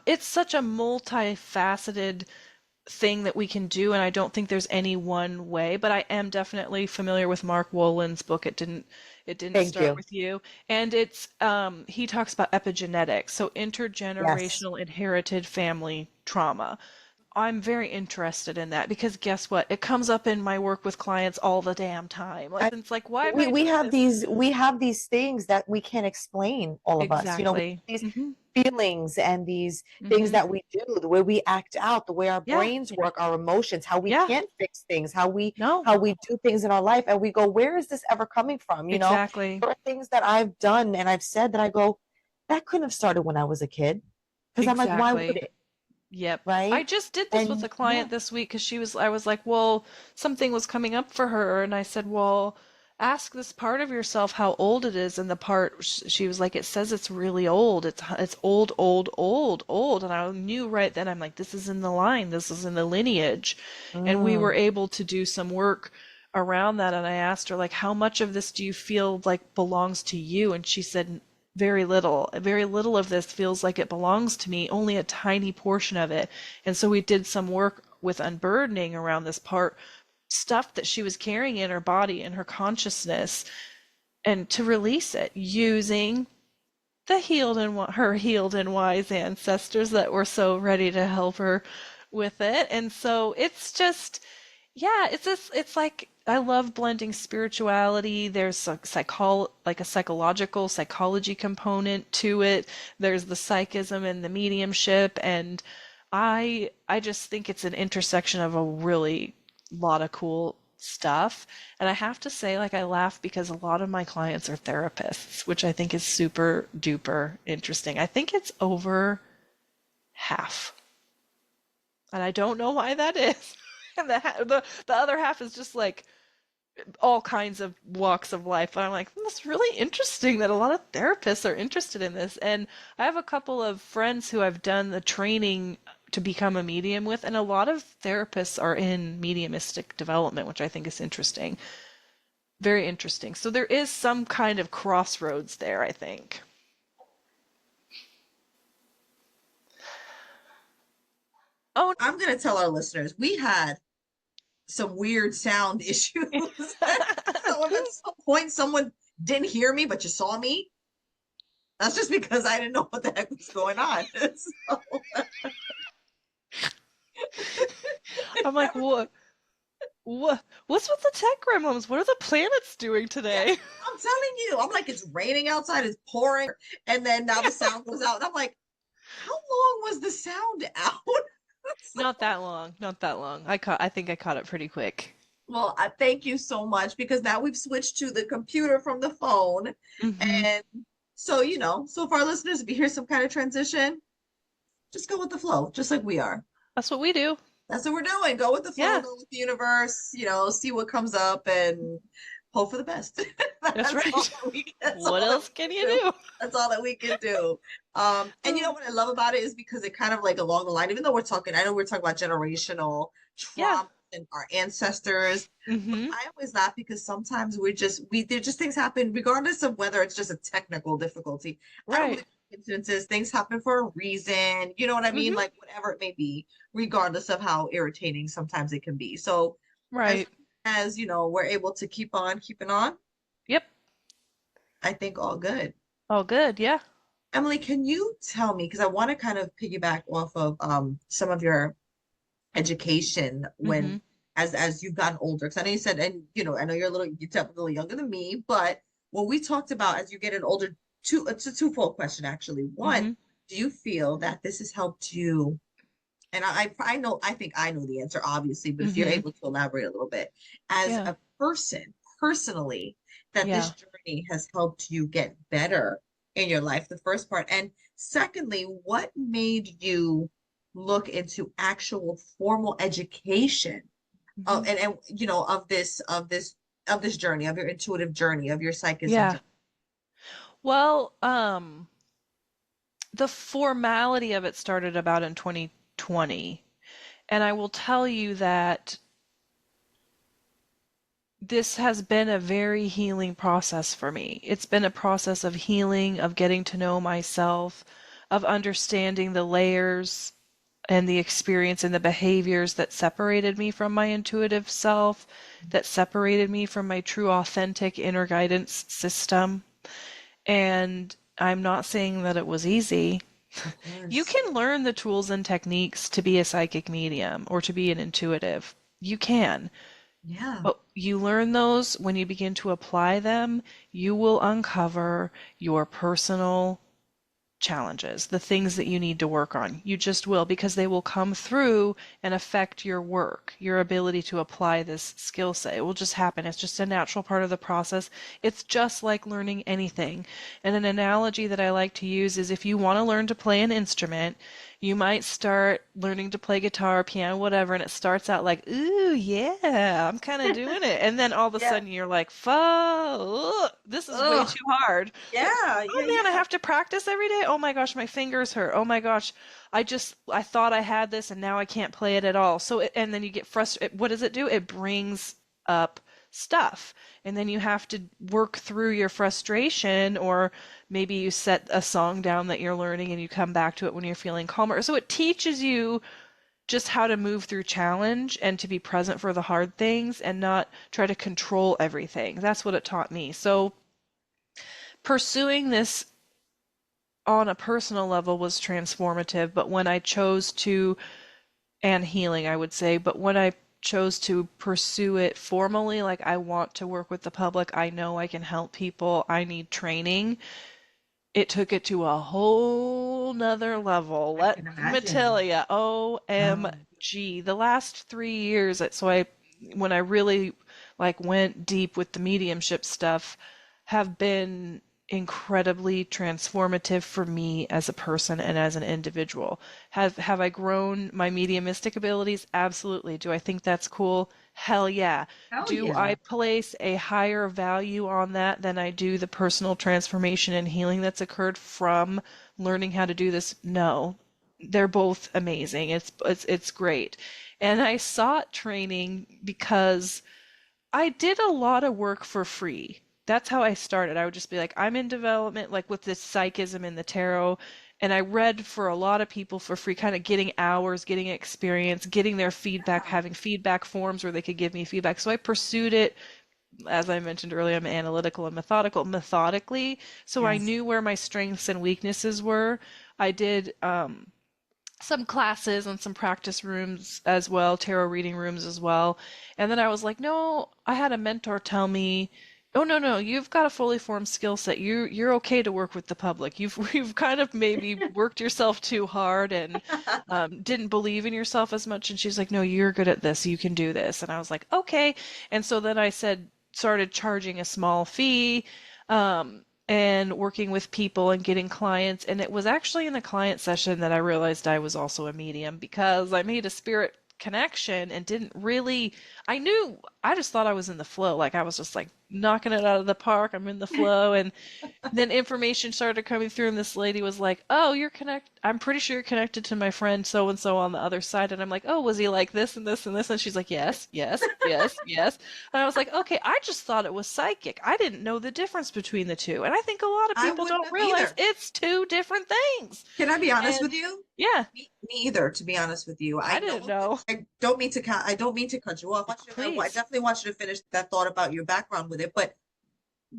it's such a multifaceted thing that we can do, and I don't think there's any one way, but I am definitely familiar with Mark Wolin's book. It didn't Thank start you. with you. And it's he talks about epigenetics, so Yes. intergenerational inherited family trauma. I'm very interested in that because guess what? It comes up in my work with clients all the damn time. Like I it's like, why am we I we doing have this? these things that we can't explain, all of us. We have Exactly. these Hmm. feelings and these things Hmm. that we do, the way we act out, the way our Yeah. brains work, our emotions, how we Yeah. can't fix things, how we No. how we do things in our life, and we go, where is this ever coming from? Exactly. There are things that I've done and I've said that I go, that couldn't have started when I was a kid. Because I'm like, why would Exactly. it? Yep. I Right? just did this with And a yeah. client this week because I was like, well, something was coming up for her. And I said, well, ask this part of yourself how old it is. And the part, she was like, it says it's really old. It's old, old, old, old. And I knew right then, I'm like, this is in the line. This is in the lineage. And we were Mm, able to do some work around that. And I asked her, like, how much of this do you feel like belongs to you? And she said, very little. Very little of this feels like it belongs to me, only a tiny portion of it. And so we did some work with unburdening around this part, stuff that she was carrying in her body and her consciousness, and to release it using the her healed and wise ancestors that were so ready to help her with it. And so it's just, yeah, it's like I love blending spirituality. There's a like a psychological psychology component to it. There's the psychism and the mediumship, and I just think it's an intersection of a really lot of cool stuff. And I have to say, like, I laugh because a lot of my clients are therapists, which I think is super duper interesting. I think it's over half, and I don't know why that is. And the other half is just like all kinds of walks of life. And I'm like, that's really interesting that a lot of therapists are interested in this. And I have a couple of friends who I've done the training to become a medium with, and a lot of therapists are in mediumistic development, which I think is interesting. Very interesting. So there is some kind of crossroads there, I think. Oh, I'm going to tell our listeners we had some weird sound issues. So if at some point someone didn't hear me, but you saw me, that's just because I didn't know what the heck was going on. So, I'm like, what's with the tech gremlins? What are the planets doing yeah, today? I'm telling you, I'm like, it's raining outside, it's pouring, and then now the sound goes out. And I'm like, how long was the sound out? So, Not that long, not that long. I think I caught it pretty quick. Well, I thank you so much because now we've switched to the computer from the phone. Hmm. And so, so for our listeners, if you hear some kind of transition, just go with the flow, just like we are. That's what we do. That's what we're doing. Go with the flow, Yeah, go with the universe, see what comes up and hope for the best. that's That's all right. that that's What all that else we can can you do. do? That's all that we can do. And what I love about it is because it kind of like along the line, even though I know we're talking about generational Yeah. trauma and our ancestors, but Hmm. I always laugh because sometimes there's just things happen regardless of whether it's just a technical difficulty. I don't Right. believe in coincidences. Things happen for a reason. You know what I mean? Hmm. Like whatever it may be, regardless of how irritating sometimes it can be. So as Right. as we're able to keep on keeping on, Yep. I think all good. All good. Yeah. Emily, can you tell me, because I want to kind of piggyback off of some of your education when Hmm. as you've gotten older, because I know you said, and I know you're definitely younger than me, but when we talked about as you're getting older, it's a twofold question actually. One, Hmm. do you feel that this has helped you? And I know, I think I know the answer, obviously, but if you're Hmm. able to elaborate a little bit, as Yeah. a person, personally, that this Yeah. journey has helped you get better in your life, the first part. And secondly, what made you look into actual formal education Hmm. and of this journey, of your intuitive journey, of your psychism Yeah. journey? Well, the formality of it started about in 2020. And I will tell you that this has been a very healing process for me. It's been a process of healing, of getting to know myself, of understanding the layers and the experience and the behaviors that separated me from my intuitive self, that separated me from my true, authentic inner guidance system. And I'm not saying that it was easy. Of You course. can learn the tools and techniques to be a psychic medium or to be an intuitive. You can. Yeah. But you learn those when you begin to apply them, you will uncover your personal challenges, the things that you need to work on. You just will, because they will come through and affect your work, your ability to apply this skill set. It will just happen. It's just a natural part of the process. It's just like learning anything. And an analogy that I like to use is if you want to learn to play an instrument, you might start learning to play guitar, piano, whatever, and it starts out like, ooh, yeah, I'm kind of doing it. And then all of a Yeah. sudden you're like, fuck, this is way Oh, too hard. yeah, Oh yeah, man, I yeah. have to practice every day. Oh my gosh, my fingers hurt. Oh my gosh, I thought I had this and now I can't play it at all. And then you get frustrated. What does it do? It brings up stuff. And then you have to work through your frustration, or maybe you set a song down that you're learning and you come back to it when you're feeling calmer. So it teaches you just how to move through challenge and to be present for the hard things and not try to control everything. That's what it taught me. So pursuing this on a personal level was transformative, but when I chose to, and healing, I would say, but when I chose to pursue it formally, like I want to work with the public, I know I can help people, I need training, it took it to a whole nother level. I Let can me tell imagine. ya, Oh, OMG. The last 3 years, when I really like went deep with the mediumship stuff, have been incredibly transformative for me as a person and as an individual. Have I grown my mediumistic abilities? Absolutely. Do I think that's cool? Hell yeah. hell Do I yeah. place a higher value on that than I do the personal transformation and healing that's occurred from learning how to do this? No. They're both amazing. It's great. And I sought training because I did a lot of work for free. That's how I started. I would just be like, I'm in development, like with this psychism and the tarot. And I read for a lot of people for free, kind of getting hours, getting experience, getting their feedback, Yeah. having feedback forms where they could give me feedback. So I pursued it. As I mentioned earlier, I'm analytical and methodically. So I Yes. knew where my strengths and weaknesses were. I did some classes and some practice rooms as well, tarot reading rooms as well. And then I was like, no, I had a mentor tell me, Oh no, you've got a fully formed skill set. You're okay to work with the public. You've kind of maybe worked yourself too hard and didn't believe in yourself as much. And she's like, "No, you're good at this. You can do this." And I was like, "Okay." And so then I started charging a small fee, and working with people and getting clients. And it was actually in the client session that I realized I was also a medium because I made a spirit connection and didn't really I just thought I was in the flow. Like I was just like knocking it out of the park. I'm in the flow. And then information started coming through, and this lady was like, "Oh, I'm pretty sure you're connected to my friend so and so on the other side." And I'm like, "Oh, was he like this and this and this?" And she's like, "Yes, yes, yes, yes." And I was like, "Okay, I just thought it was psychic. I didn't know the difference between the two." And I think a lot of I people wouldn't don't have realize either. it's two different things. Can I be honest And with you? yeah, Me either, to be honest with you. I I didn't know that know. I don't mean to I don't mean to cut you off. I Please. definitely want you to finish that thought about your background with it, but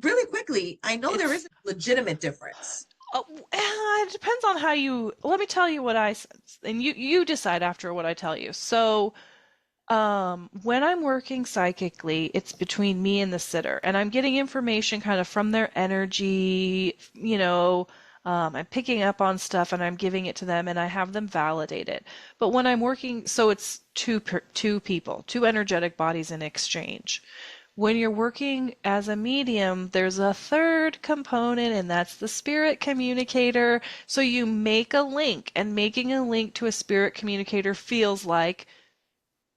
really quickly, I know there It's is a legitimate difference. Oh, it depends on how you. Let me tell you what I sense, and you decide after what I tell you. So, when I'm working psychically, it's between me and the sitter, and I'm getting information kind of from their energy. I'm picking up on stuff and I'm giving it to them, and I have them validate it. But when I'm working, so it's two people, two energetic bodies in exchange. When you're working as a medium, there's a third component, and that's the spirit communicator. So you make a link, and making a link to a spirit communicator feels like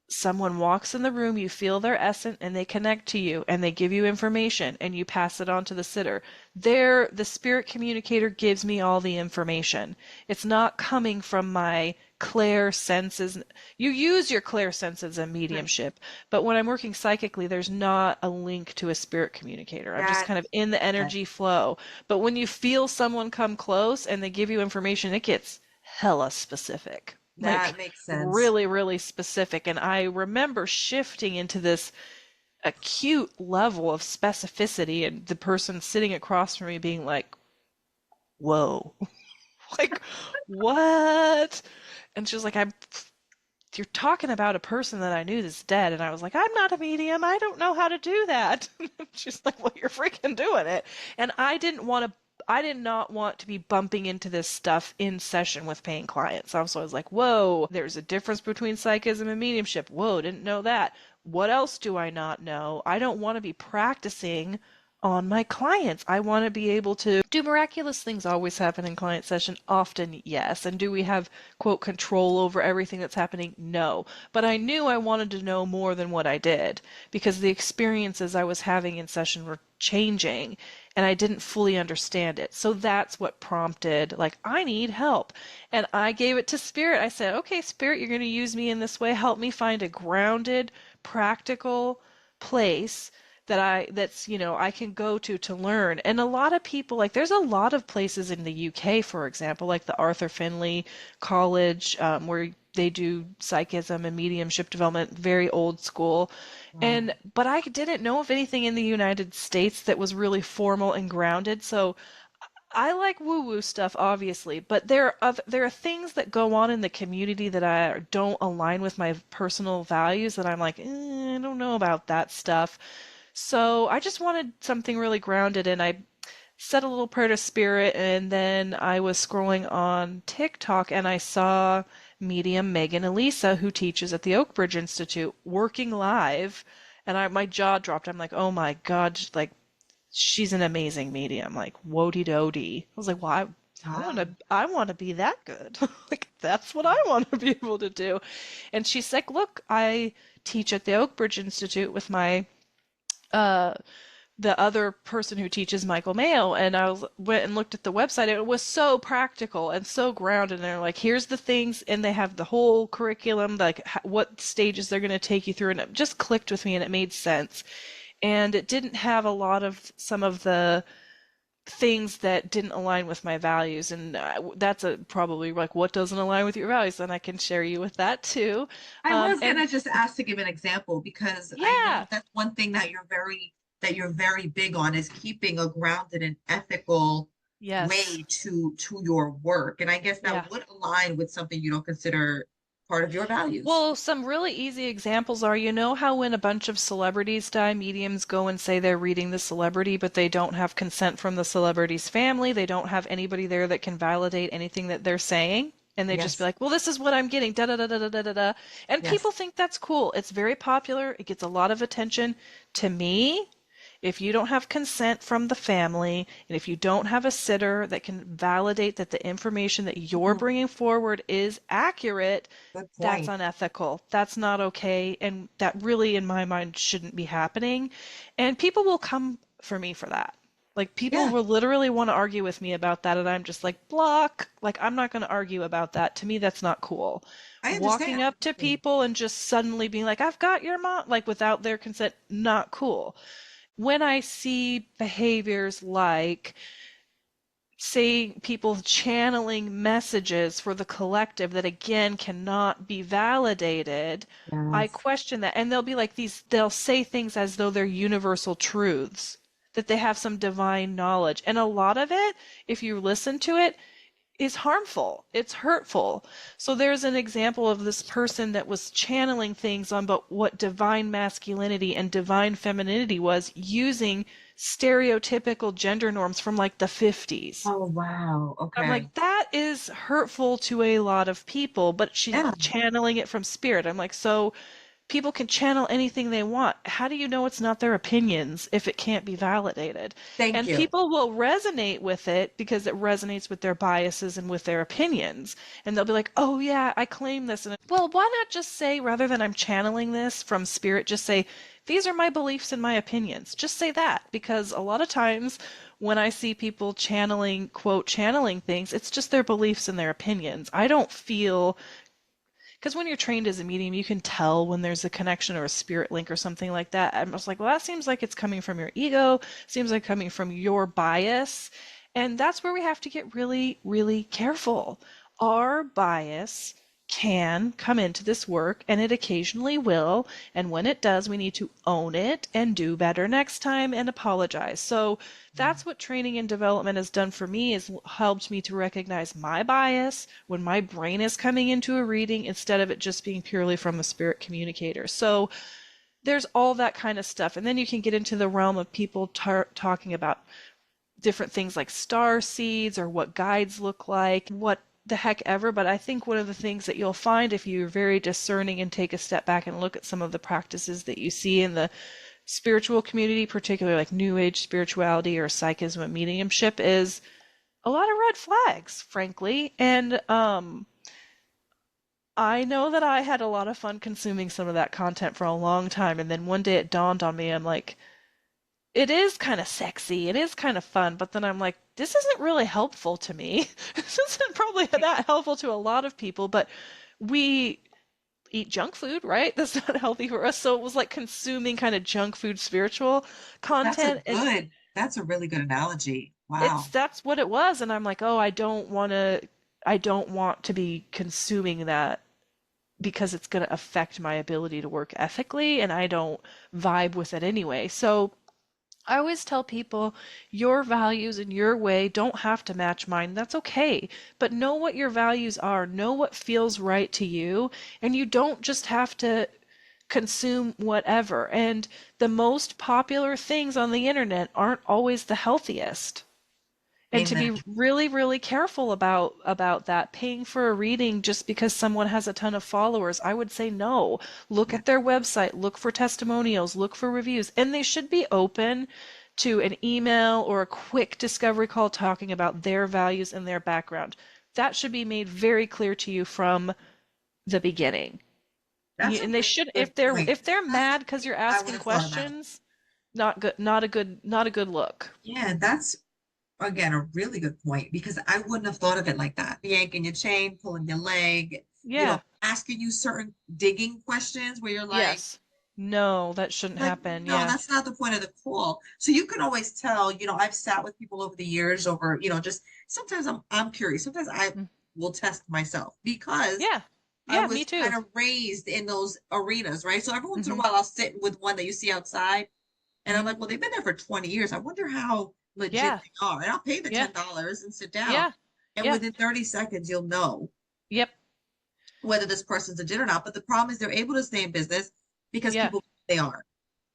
someone walks in the room, you feel their essence, and they connect to you, and they give you information, and you pass it on to the sitter. The spirit communicator gives me all the information. It's not coming from my clair senses. You use your clair senses and Right. mediumship, but when I'm working psychically, there's not a link to a spirit communicator. I'm just That kind of in the that energy flow. But when you feel someone come close and they give you information, it gets hella specific. Like that makes sense. really, really specific. And I remember shifting into this acute level of specificity, and the person sitting across from me being like, whoa, like, what? And she was like, you're talking about a person that I knew that's dead. And I was like, I'm not a medium. I don't know how to do that. She's like, well, you're freaking doing it. And I did not want to be bumping into this stuff in session with paying clients. So I was like, whoa, there's a difference between psychism and mediumship. Whoa, didn't know that. What else do I not know? I don't want to be practicing on my clients. I want to be able to do miraculous things always happen in client session? Often, yes. And do we have, quote, control over everything that's happening? No. But I knew I wanted to know more than what I did because the experiences I was having in session were changing and I didn't fully understand it. So that's what prompted, like, I need help. And I gave it to Spirit. I said, okay, Spirit, you're going to use me in this way. Help me find a grounded, practical place I can go to learn. And a lot of people, like, there's a lot of places in the UK, for example, like the Arthur Findlay College, where they do psychism and mediumship development, very old school. Wow. But I didn't know of anything in the United States that was really formal and grounded. So I like woo-woo stuff, obviously, but there are things that go on in the community that I don't align with my personal values that I'm like, I don't know about that stuff. So I just wanted something really grounded, and I said a little prayer to Spirit, and then I was scrolling on TikTok and I saw medium Megan Elisa, who teaches at the Oakbridge Institute, working live, and my jaw dropped. I'm like, oh my God, like she's an amazing medium, like wody dody. I was like, well, Wow. I want to be that good. Like that's what I want to be able to do. And she's like, look, I teach at the Oakbridge Institute with my uh the other person who teaches Michael Mayo, and went and looked at the website, and it was so practical and so grounded. And they're like, here's the things, and they have the whole curriculum, like what stages they're going to take you through, and it just clicked with me and it made sense. And it didn't have a lot of some of the things that didn't align with my values, and that's probably like what doesn't align with your values, then I can share you with that too. I was And gonna just ask to give an example because I know yeah, that's one thing that you're very big on is keeping a grounded and ethical yes, way to your work. And I guess yeah. that would align with something you don't consider part of your values. Well, some really easy examples are, you know how when a bunch of celebrities die, mediums go and say they're reading the celebrity, but they don't have consent from the celebrity's family. They don't have anybody there that can validate anything that they're saying. And they just be Yes. like, well, this is what I'm getting, da da da da da da da da. And Yes. people think that's cool. It's very popular. It gets a lot of attention. To me, if you don't have consent from the family, and if you don't have a sitter that can validate that the information that you're Mhm. bringing forward is accurate, Good that's point. unethical. That's not okay. And that really, in my mind, shouldn't be happening. And people will come for me for that. Like, people Yeah, will literally want to argue with me about that. And I'm just like, block. Like, I'm not going to argue about that. To me, that's not cool. I Walking understand. up to people and just suddenly being like, I've got your mom, like without their consent, not cool. When I see behaviors like, say, people channeling messages for the collective that again cannot be validated, I Yes. question that. And they'll be like these, they'll say things as though they're universal truths, that they have some divine knowledge. And a lot of it, if you listen to it, is harmful. It's hurtful. So there's an example of this person that was channeling things on but what divine masculinity and divine femininity was, using stereotypical gender norms from like the 50s. Oh, wow. I'm Okay. like, that is hurtful to a lot of people, but she's Yeah. channeling it from spirit. I'm like, so people can channel anything they want. How do you know it's not their opinions if it can't be validated? Thank And you. people will resonate with it because it resonates with their biases and with their opinions. And they'll be like, oh, yeah, I claim this. And well, why not just say, rather than I'm channeling this from spirit, just say, these are my beliefs and my opinions. Just say that, because a lot of times when I see people channeling, quote, channeling things, it's just their beliefs and their opinions. I don't feel, because when you're trained as a medium, you can tell when there's a connection or a spirit link or something like that. I'm just like, well, that seems like it's coming from your ego, seems like coming from your bias. And that's where we have to get really, really careful. Our bias can come into this work, and it occasionally will. And when it does, we need to own it and do better next time and apologize. So that's what training and development has done for me, is helped me to recognize my bias when my brain is coming into a reading, instead of it just being purely from a spirit communicator. So there's all that kind of stuff. And then you can get into the realm of people talking about different things like star seeds or what guides look like, what the heck ever. But I think one of the things that you'll find if you're very discerning and take a step back and look at some of the practices that you see in the spiritual community, particularly like New Age spirituality or psychism and mediumship, is a lot of red flags, frankly. And I know that I had a lot of fun consuming some of that content for a long time, and then one day it dawned on me, I'm like, it is kind of sexy, it is kind of fun, but then I'm like, this isn't really helpful to me. This isn't probably that helpful to a lot of people, but we eat junk food, right? That's not healthy for us. So it was like consuming kind of junk food spiritual content, and That's a really good analogy. it's Wow. that's what it was. And I'm like, oh, I don't want to be consuming that, because it's going to affect my ability to work ethically, and I don't vibe with it anyway. So I always tell people, your values and your way don't have to match mine. That's okay. But know what your values are, know what feels right to you, and you don't just have to consume whatever. And the most popular things on the internet aren't always the healthiest. And to Amen. be really, really careful about that, paying for a reading just because someone has a ton of followers, I would say no. Look Yeah. at their website, look for testimonials, look for reviews, and they should be open to an email or a quick discovery call talking about their values and their background. That should be made very clear to you from the beginning. That's a And they really should, good point. if they're mad because you're I would asking have thought of that. questions, not good, not a good look. Yeah, that's again a really good point because I wouldn't have thought of it like that. Yanking your chain, pulling your leg, Yeah. asking you certain digging questions where you're like, Yes. No, that shouldn't happen. no, Yeah. that's not the point of the call. So you can always tell, I've sat with people over the years over, just sometimes I'm curious. Sometimes I Mm. will test myself because Yeah. I Yeah, me was kind too. of raised in those arenas, right? So every once in a Hmm. while I'll sit with one that you see outside and I'm Hmm. like, well, they've been there for 20 years. I wonder how legit Yeah. they are. And I'll pay the Yeah. $10 and sit down. Yeah. And Yeah. within 30 seconds, you'll know. Yep. whether this person's legit or not. But the problem is they're able to stay in business because Yeah. people they are.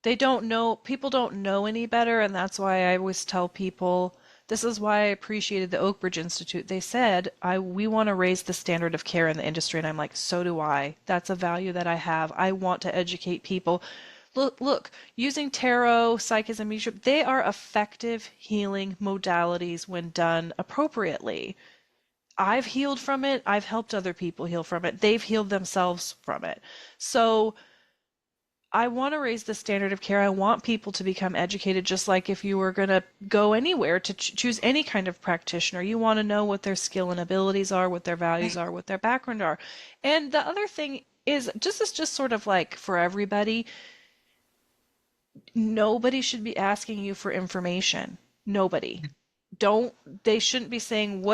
They don't know, people don't know any better, and that's why I always tell people, this is why I appreciated the Oak Ridge Institute. They said, we want to raise the standard of care in the industry, and I'm like, so do I. That's a value that I have. I want to educate people. Look, using tarot, psychism, mediumship, they are effective healing modalities when done appropriately. I've healed from it. I've helped other people heal from it. They've healed themselves from it. So I want to raise the standard of care. I want people to become educated, just like if you were going to go anywhere to choose any kind of practitioner. You want to know what their skill and abilities are, what their values Right. are, what their background are. And the other thing is, just sort of like for everybody, nobody should be asking you for information. Nobody. Don't, they shouldn't be saying,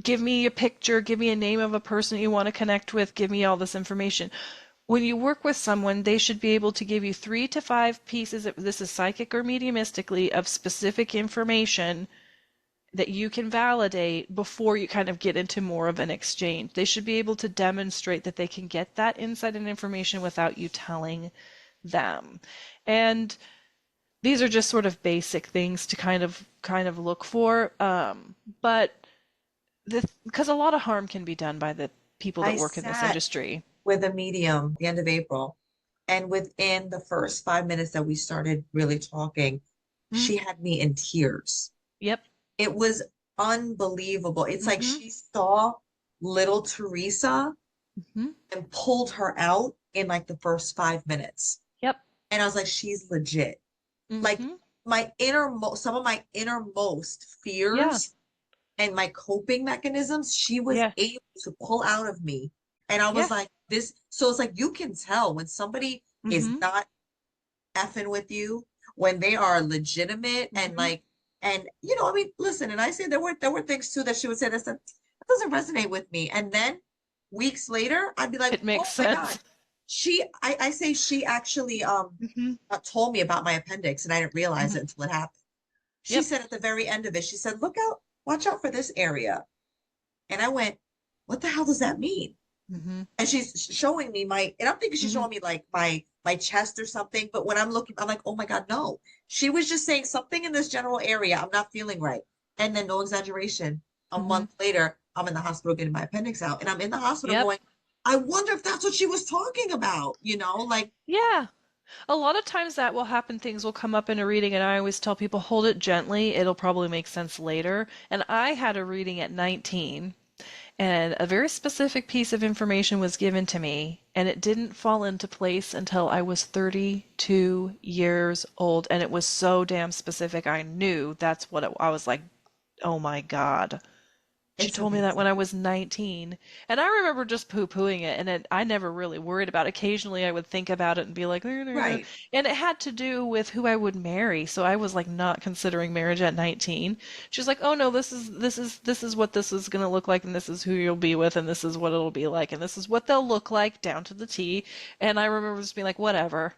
give me a picture, give me a name of a person you want to connect with, give me all this information. When you work with someone, they should be able to give you 3 to 5 pieces of, this is psychic or mediumistically, of specific information that you can validate before you kind of get into more of an exchange. They should be able to demonstrate that they can get that insight and information without you telling them. And these are just sort of basic things to kind of look for. But because a lot of harm can be done by the people that I work in this sat industry. with a medium the end of April, and within the first 5 minutes that we started really talking, Mm, she had me in tears. yep. It was unbelievable. It's like Mm-hmm. she saw little Teresa Mm-hmm. and pulled her out in like the first 5 minutes. Yep. And I was like, she's legit. Like Mm-hmm. some of my innermost Yeah. fears and my coping mechanisms, she was Yeah. able to pull out of me. And I was Yeah. like, this. So it's like you can tell when somebody is Mm-hmm. not effing with you, when they are legitimate and Mm-hmm. like, and I mean, listen, and I say there were things too that she would say that said, that doesn't resonate with me. And then weeks later, I'd be like, It makes oh my God. sense. I say she actually Mm-hmm. told me about my appendix and I didn't realize Mm-hmm. it until it happened. She Yep. said at the very end of it, she said, watch out for this area. And I went, what the hell does that mean? Mm-hmm. And she's showing me and I'm thinking she's Mm-hmm. showing me like my chest or something. But when I'm looking, I'm like, oh my God, no. She was just saying something in this general area. I'm not feeling right. And then no exaggeration. A Mm-hmm. month later, I'm in the hospital getting my appendix out. And I'm in the hospital Yep. going, I wonder if that's what she was talking about, like Yeah. A lot of times that will happen, things will come up in a reading, and I always tell people, hold it gently. It'll probably make sense later. And I had a reading at 19, and a very specific piece of information was given to me, and it didn't fall into place until I was 32 years old. And it was so damn specific. I knew that's what I was like, oh my God. She it's told me that when amazing. I was 19. And I remember just poo-pooing it, and I never really worried about it. Occasionally I would think about it and be like, "Eh, eh, eh." Right. And it had to do with who I would marry. So I was like not considering marriage at 19. She was like, "Oh no, this is what this is going to look like, and this is who you'll be with, and this is what it'll be like, and this is what they'll look like down to the T." And I remember just being like, "Whatever.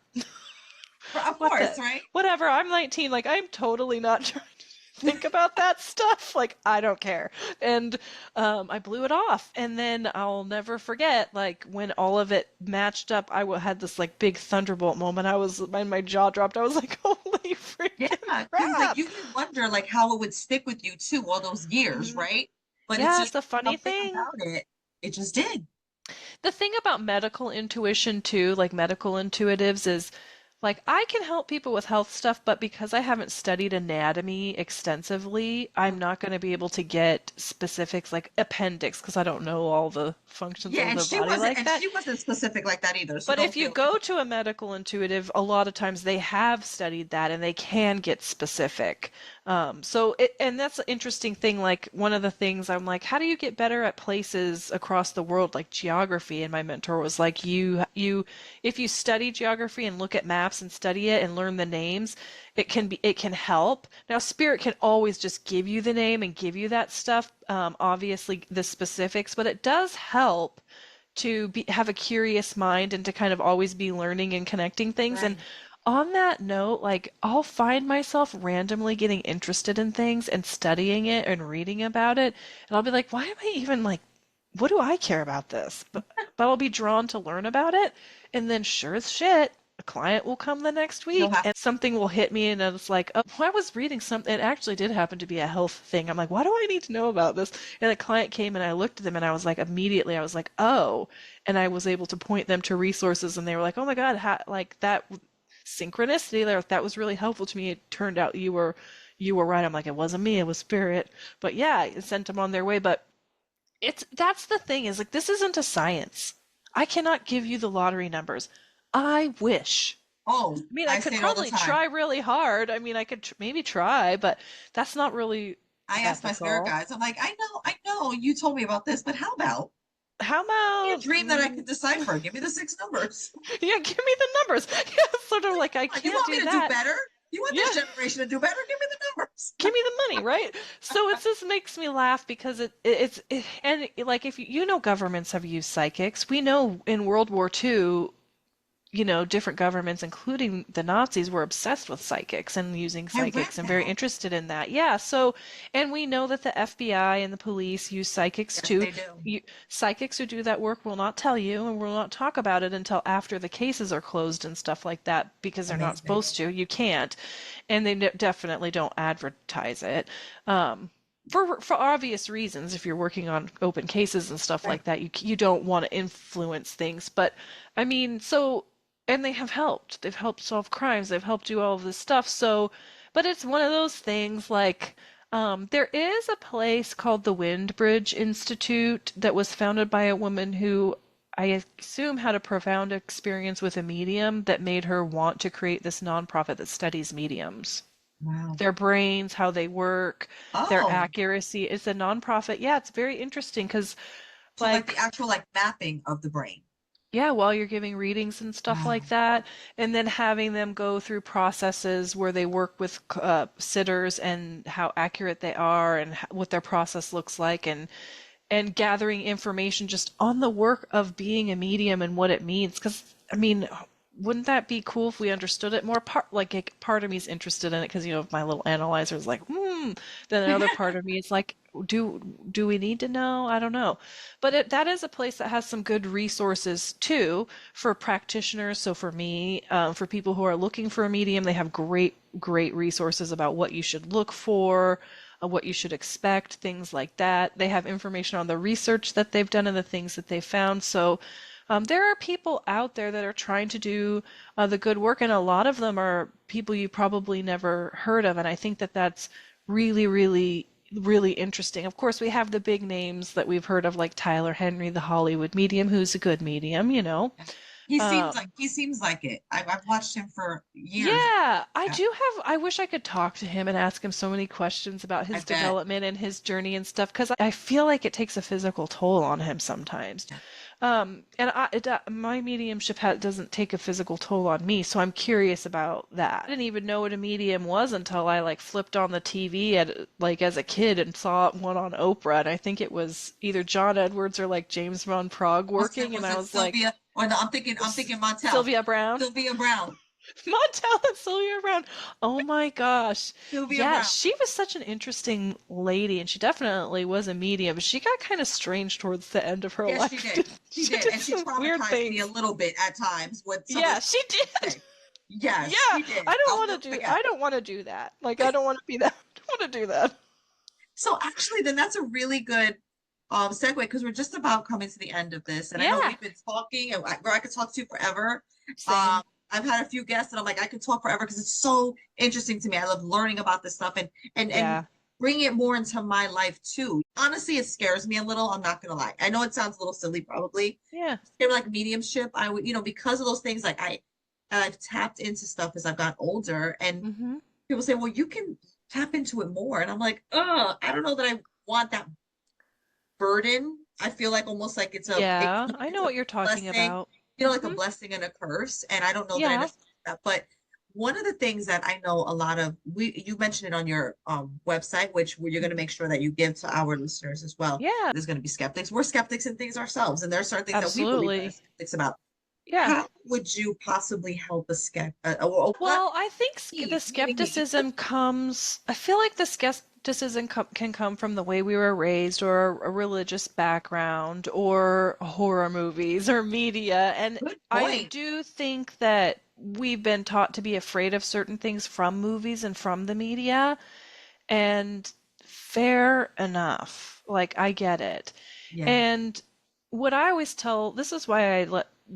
Of What course, the right? whatever. I'm 19. Like I'm totally not trying to think about that stuff. Like I don't care." And I blew it off. And then I'll never forget, like when all of it matched up, had this like big thunderbolt moment. My jaw dropped. I was like, "Holy Yeah, freaking because like you crap!" can wonder like how it would stick with you too all those years, Hmm. right? But it's Yeah, just the funny something thing. about it. It just did. The thing about medical intuition too, like medical intuitives, is like I can help people with health stuff, but because I haven't studied anatomy extensively, I'm not going to be able to get specifics like appendix because I don't know all the functions Yeah, of and the she body wasn't like and that. she wasn't specific like that either. So But if don't you feel go to a medical intuitive, a lot of times they have studied that and they can get specific. And that's an interesting thing. Like one of the things I'm like, how do you get better at places across the world, like geography? And my mentor was like, if you study geography and look at maps and study it and learn the names, it can help. Now, spirit can always just give you the name and give you that stuff, obviously the specifics, but it does help to have a curious mind and to kind of always be learning and connecting things. And right. on that note, like I'll find myself randomly getting interested in things and studying it and reading about it. And I'll be like, why am I even like what do I care about this? But I'll be drawn to learn about it. And then sure as shit, a client will come the next You'll week have and something will hit me and it's like, oh, I was reading something. It actually did happen to be a health thing. I'm like, why do I need to know about this? And the client came and I looked at them and I was like, immediately, I was like, oh, and I was able to point them to resources and they were like, oh my God, like that synchronicity there, that was really helpful to me. It turned out you were right. I'm like, it wasn't me, it was spirit. But yeah, it sent them on their way. But that's the thing is like this isn't a science. I cannot give you the lottery numbers. I wish. oh, I mean, I I could say it all the probably time. try really hard. I mean, I could maybe try, but that's not really I ask my spirit ethical. guides, I'm like, I know you told me about this, but how about How a about dream that I could decipher? Give me the 6 numbers. yeah, give me the numbers. Yeah, sort of like I You can't want me do to do that. better? You want Yeah, this generation to do better? Give me the numbers. give me the money, right? So it just makes me laugh because and like if you know governments have used psychics. We know in World War II different governments, including the Nazis, were obsessed with psychics and using I read psychics and very that. interested in that. Yeah, so, and we know that the FBI and the police use psychics Yes, too. they do. Psychics who do that work will not tell you and will not talk about it until after the cases are closed and stuff like that because they're not Amazing. supposed to. You can't. And they definitely don't advertise it. For obvious reasons, if you're working on open cases and stuff Right. like that, you don't want to influence things. But I mean, so and they have helped. They've helped solve crimes. They've helped do all of this stuff. So, but it's one of those things like there is a place called the Windbridge Institute that was founded by a woman who I assume had a profound experience with a medium that made her want to create this nonprofit that studies mediums. Wow. Their brains, how they work, their Oh, accuracy. It's a nonprofit. Yeah, it's very interesting because, so like the like, actual like mapping of the brain. yeah, while you're giving readings and stuff Wow. like that, and then having them go through processes where they work with sitters and how accurate they are and what their process looks like, and gathering information just on the work of being a medium and what it means. Because I mean, wouldn't that be cool if we understood it more? Part of me is interested in it because my little analyzer is like, Then another part of me is like, do we need to know? I don't know, but that is a place that has some good resources too for practitioners. So for me, for people who are looking for a medium, they have great resources about what you should look for, what you should expect, things like that. They have information on the research that they've done and the things that they've found. So there are people out there that are trying to do the good work, and a lot of them are people you probably never heard of. And I think that that's really, really, really interesting. Of course, we have the big names that we've heard of, like Tyler Henry, the Hollywood medium, who's a good medium. He seems like it. I've watched him for years. Yeah, Yeah, I wish I could talk to him and ask him so many questions about I his bet. development and his journey and stuff, because I feel like it takes a physical toll on him sometimes. Yeah. My mediumship doesn't take a physical toll on me, so I'm curious about that. I didn't even know what a medium was until I like flipped on the TV as a kid and saw one on Oprah, and I think it was either John Edwards or like James Von Prague Was it working, and was I it was like, Sylvia? Or no, I'm thinking Montel. Sylvia Brown. Sylvia Brown. Montel and Sylvia Brown. Oh my gosh. Sylvia Yeah, Brown. she was such an interesting lady, and she definitely was a medium, but she got kind of strange towards the end of her Yes, she life. did. She She did, did and she some weird traumatized me a things. little bit at times with some of the Yeah, stuff she she would did. say. Yes, Yeah, she did. I'll never forget. I don't want to do that. Like I don't want to be that. I don't want to do that. So actually, then that's a really good segue because we're just about coming to the end of this, and I know Yeah, we've been talking, and I could talk to you forever. same. I've had a few guests, and I'm like, I could talk forever because it's so interesting to me. I love learning about this stuff and Yeah. bringing it more into my life too. Honestly, it scares me a little. I'm not gonna lie. I know it sounds a little silly, probably. Yeah. Scared like mediumship. I would, because of those things, like I've tapped into stuff as I've gotten older, and Hmm. people say, well, you can tap into it more. And I'm like, oh, I don't know that I want that burden. I feel like almost like Yeah, I it's know a what you're talking blessing, about. like a Hmm. blessing and a curse. And I don't know that I Yeah. necessarily that. But one of the things that I know a lot of you mentioned it on your website, which you're going to Mhm. make sure that you give to our listeners as well. Yeah, There's going to be skeptics. We're skeptics in things ourselves, and there are certain things that we believe that are absolutely. skeptics about. Yeah. How would you possibly help or not Well, I think me, the meaning me? skepticism comes, I feel like skepticism can come from the way we were raised, or a religious background, or horror movies or media. And Good I point. do think that we've been taught to be afraid of certain things from movies and from the media. And fair enough. Like, I get it. Yeah. And what I always tell, this is why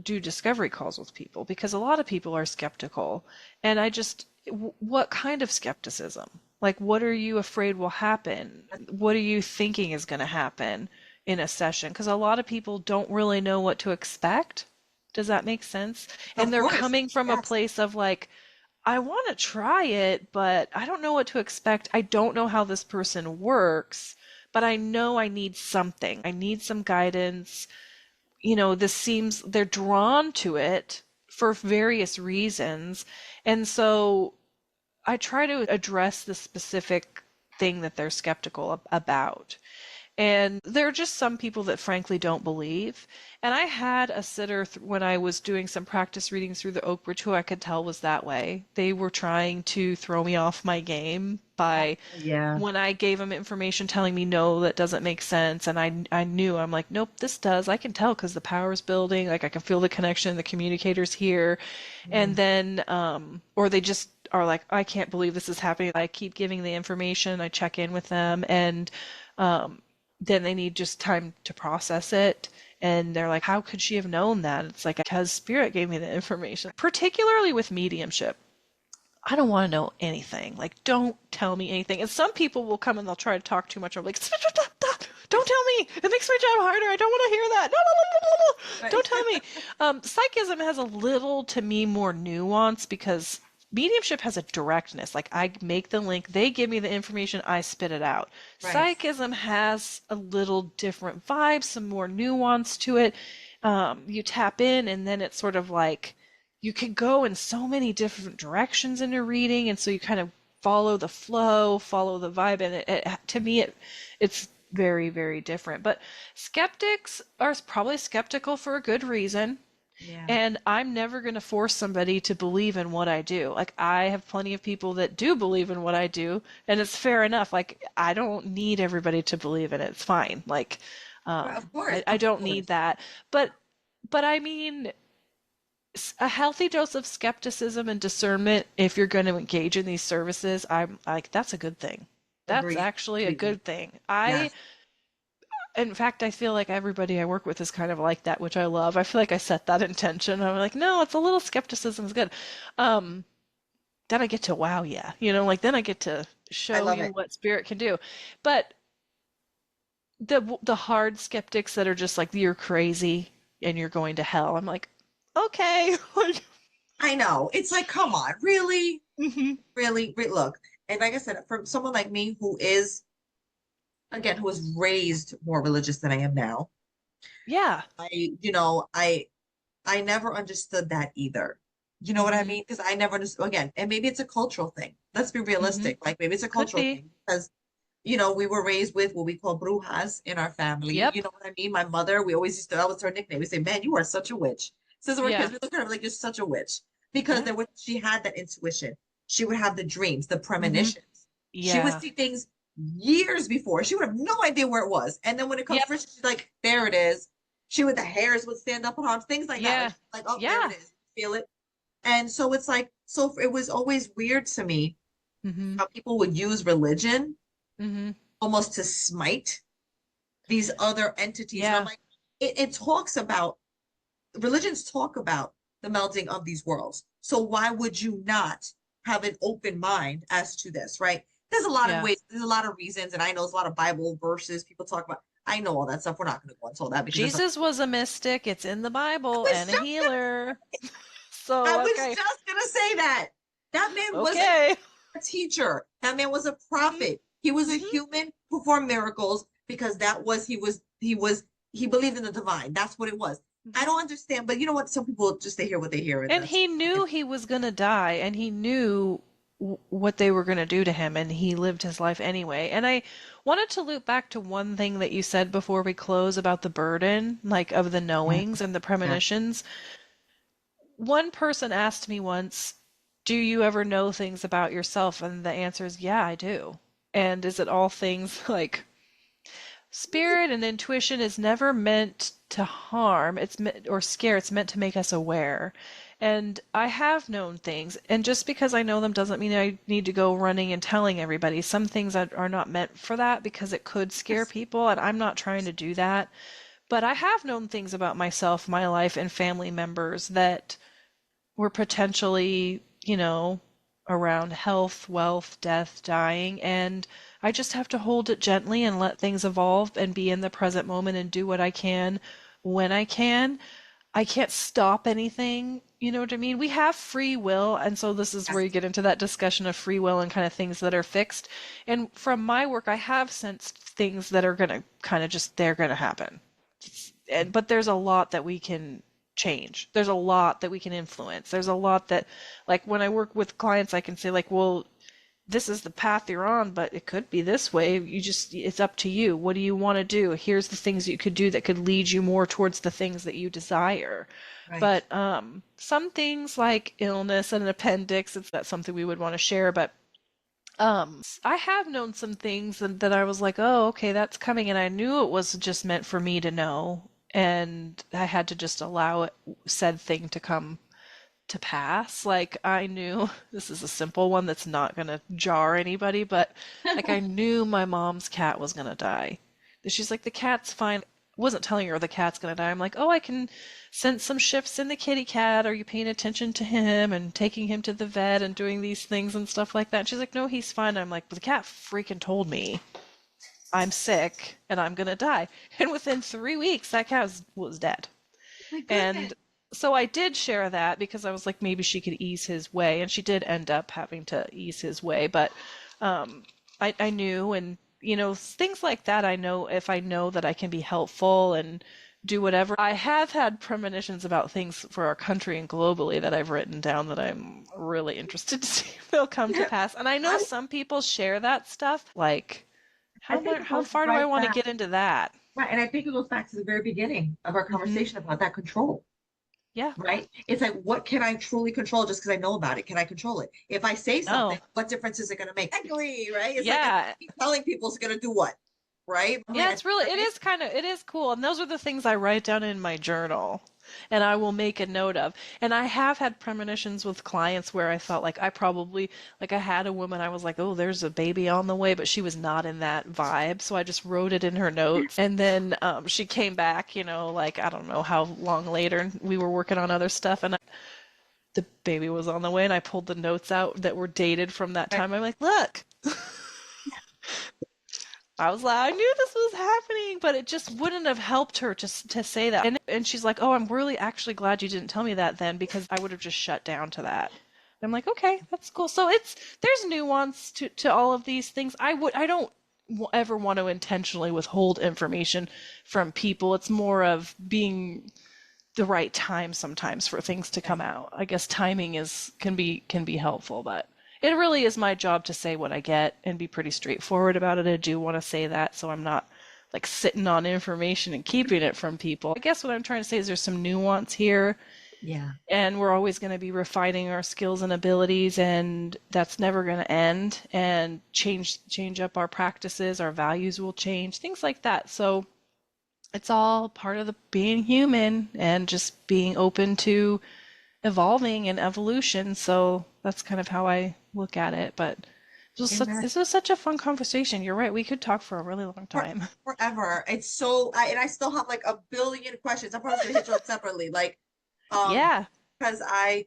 do discovery calls with people, because a lot of people are skeptical. And what kind of skepticism? Like, what are you afraid will happen? What are you thinking is going to happen in a session? Because a lot of people don't really know what to expect. Does that make sense? And Of they're course. coming from a Yes. place of like, I want to try it, but I don't know what to expect. I don't know how this person works, but I know I need something. I need some guidance. They're drawn to it for various reasons. And so I try to address the specific thing that they're skeptical about. And there are just some people that frankly don't believe. And I had a sitter when I was doing some practice readings through the Oak Bridge who I could tell was that way. They were trying to throw me off my game by Yeah. when I gave them information telling me, no, that doesn't make sense. And I knew, I'm like, nope, this does. I can tell because the power's building. Like, I can feel the connection, the communicator's here. And Mm. then, or they just are like, I can't believe this is happening. I keep giving the information. I check in with them, and then they need just time to process it. And they're like, how could she have known that? It's like, because spirit gave me the information. Particularly with mediumship, I don't want to know anything. Like, don't tell me anything. And some people will come and they'll try to talk too much. I'm like, don't tell me. It makes my job harder. I don't want to hear that. No, no, no, no, no, no. Don't Right. tell me. Psychism has a little, to me, more nuance, because mediumship has a directness. Like, I make the link, they give me the information, I spit it out. Right. Psychism has a little different vibe, some more nuance to it. You tap in, and then it's sort of like you can go in so many different directions in your reading, and so you kind of follow the flow, follow the vibe, and to me, it's very, very different. But skeptics are probably skeptical for a good reason. Yeah. And I'm never going to force somebody to believe in what I do. Like, I have plenty of people that do believe in what I do, and it's fair enough. Like, I don't need everybody to believe in it. It's fine. Like, Right, of course. I Of don't need course. that. But I mean, a healthy dose of skepticism and discernment, if you're going to engage in these services, I'm like, that's a good thing. That's Agreed. actually a Completely. good thing. Yes. In fact, I feel like everybody I work with is kind of like that, which I love. I feel like I set that intention. I'm like, no, it's a little skepticism is good. Um, then I get to wow you, like then I get to I show love you it. what spirit can do. But the hard skeptics that are just like, you're crazy and you're going to hell. I'm like, okay, like, I know. It's like, come on, really? mhm. Really? Look, and like I said, for someone like me who is, again, who was raised more religious than I am now, Yeah. I, you know, I never understood that either. You know what I Mhm. mean? Because I never understood, again, and maybe it's a cultural thing. Let's be Mhm. realistic. Like maybe it's a Could cultural be. thing because, we were raised with what we call brujas in our family. You Yep. know what I mean? My mother, we always used to, that was her nickname. We say, man, you are such a witch. Since we were kids, Yeah. we look at her like you're such a witch because Yeah. she had that intuition. She would have the dreams, the Mhm. premonitions. She would Yeah. see things years before. She would have no idea where it was. And then when it comes to Yep. fruition, she's like, there it is. The hairs would stand up on arms, things like that. Yeah. Like, oh, there it Yeah. is. Feel it. And so it's like, so it was always weird to me Mhm. how people would use religion Mhm. almost to smite these other entities. And I'm Yeah. like, it talks about, religions talk about the melding of these worlds. So why would you not have an open mind as to this, right? There's a lot of Yeah. ways, there's a lot of reasons, and I know there's a lot of Bible verses people talk about. I know all that stuff. We're not going to go into all that because there's Jesus was a mystic. It's in the I Bible, was and a just healer. I So, was okay. just gonna say that. That man was Okay. a teacher. That man was a Mhm. prophet. He was a Mhm. human who performed miracles because that was he believed in the divine. That's what it was. I Mhm. don't understand, but you know what? Some people just they hear what they hear, and And that's he knew he was going to die, and he knew what they were going to do to him, and he lived his life anyway. And I wanted to loop back to one thing that you said before we close about the burden, like of the yeah, knowings and the yeah. premonitions. One person asked me once, do you ever know things about yourself? And the answer is, yeah, I do. And is it all things like spirit and intuition is never meant to harm, it's meant or scare, it's meant to make us aware. And I have known things, and just because I know them doesn't mean I need to go running and telling everybody. Some things are not meant for that because it could scare Yes. people, and I'm not trying to do that. But I have known things about myself, my life, and family members that were potentially, around health, wealth, death, dying, and I just have to hold it gently and let things evolve and be in the present moment and do what I can when I can. I can't stop anything, you know what I mean? We have free will, and so this is where you Yes. get into that discussion of free will and kind of things that are fixed. And from my work, I have sensed things that are going to kind of just, they're going to happen. But there's a lot that we can change. There's a lot that we can influence. There's a lot that, like when I work with clients, I can say like, well, this is the path you're on, but it could be this way. It's up to you. What do you want to do? Here's the things you could do that could lead you more towards the things that you desire. Right. But some things like illness and an appendix, it's not something we would want to share, but I have known some things that I was like, oh, okay, that's coming, and I knew it was just meant for me to know, and I had to just allow said thing to come to pass. Like I knew this is a simple one that's not gonna jar anybody, but like I knew my mom's cat was gonna die. She's like, the cat's fine. Wasn't telling her the cat's gonna die. I'm like, oh, I can sense some shifts in the kitty cat. Are you paying attention to him and taking him to the vet and doing these things and stuff like that? And she's like, no, he's fine. I'm like, but the cat freaking told me I'm sick and I'm gonna die. And within 3 weeks, that cat was dead. My goodness. And so I did share that because I was like, maybe she could ease his way. And she did end up having to ease his way. But I knew, and, things like that, I know if I know that I can be helpful and do whatever. I have had premonitions about things for our country and globally that I've written down that I'm really interested to see if they'll come to pass. And I know I, some people share that stuff. Like, I think it how goes far do I right want to back. get into that? Right. And I think it goes back to the very beginning of our Hmm. conversation about that control. Yeah. Right? It's like, what can I truly control just because I know about it? Can I control it? If I say something, No. what difference is it going to make? Exactly, right? It's like I Yeah. keep telling people it's going to do what, right? I'm like, Yeah, I think it is it is cool. And those are the things I write down in my journal and I will make a note of. And I have had premonitions with clients where I felt like I probably, like I had a woman, I was like, oh, there's a baby on the way, but she was not in that vibe. So I just wrote it in her notes. And then she came back, like I don't know how long later, and we were working on other stuff. And the baby was on the way, and I pulled the notes out that were dated from that right. time. I'm like, look. I was like, I knew this was happening, but it just wouldn't have helped her to say that. And she's like, oh, I'm really actually glad you didn't tell me that then because I would have just shut down to that. I'm like, okay, that's cool. So there's nuance to all of these things. I don't ever want to intentionally withhold information from people. It's more of being the right time sometimes for things to come Right. out. I guess timing can be helpful, but it really is my job to say what I get and be pretty straightforward about it. I do want to say that so I'm not like sitting on information and keeping it from people. I guess what I'm trying to say is there's some nuance here Yeah. and we're always going to be refining our skills and abilities and that's never going to end and change up our practices, our values will change, things like that. So it's all part of the being human and just being open to evolving and evolution. So that's kind of how I look at it. But Amen. this was such a fun conversation. You're right. We could talk for a really long For, time. forever. It's so, and I still have like a billion questions. I'm probably going to hit you up separately. Like, Yeah. because I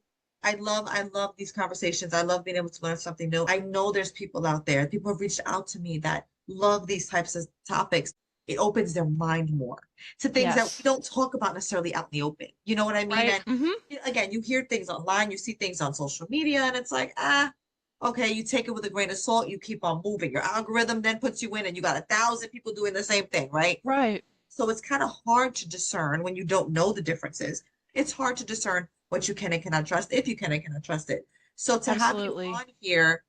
love these conversations. I love being able to learn something new. I know there's people out there. People have reached out to me that love these types of topics. It opens their mind more to things that we Yes. don't talk about necessarily out in the open. You know what I mean? Right. And Mm-hmm. again, you hear things online, you see things on social media, and it's like, ah, okay, you take it with a grain of salt, you keep on moving. Your algorithm then puts you in, and you got 1,000 people doing the same thing, right? Right. So it's kind of hard to discern when you don't know the differences. It's hard to discern what you can and cannot trust, if you can and cannot trust it. So to have you Absolutely. on here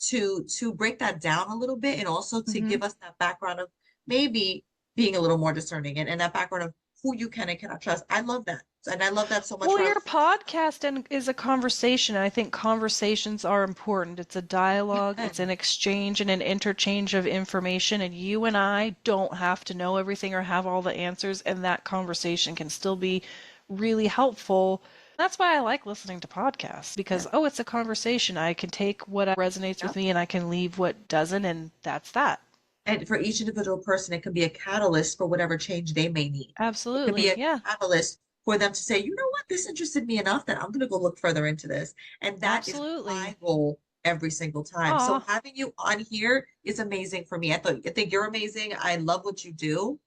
to break that down a little bit and also to Mm-hmm. give us that background of maybe being a little more discerning and that background of who you can and cannot trust. I love that. And I love that so much Well, for our your listeners. podcast is a conversation. I think conversations are important. It's a dialogue, it's an Amen. exchange and an interchange of information, and you and I don't have to know everything or have all the answers, and that conversation can still be really helpful. That's why I like listening to podcasts because, Yeah. oh, it's a conversation. I can take what resonates with Yep. me and I can leave what doesn't, and that's that. And for each individual person, it can be a catalyst for whatever change they may need. It could be Absolutely. a Yeah, catalyst for them to say, you know what, this interested me enough that I'm going to go look further into this. And that is my absolutely. goal every single time. So Aw, having you on here is amazing for me. I think you're amazing. I love what you do.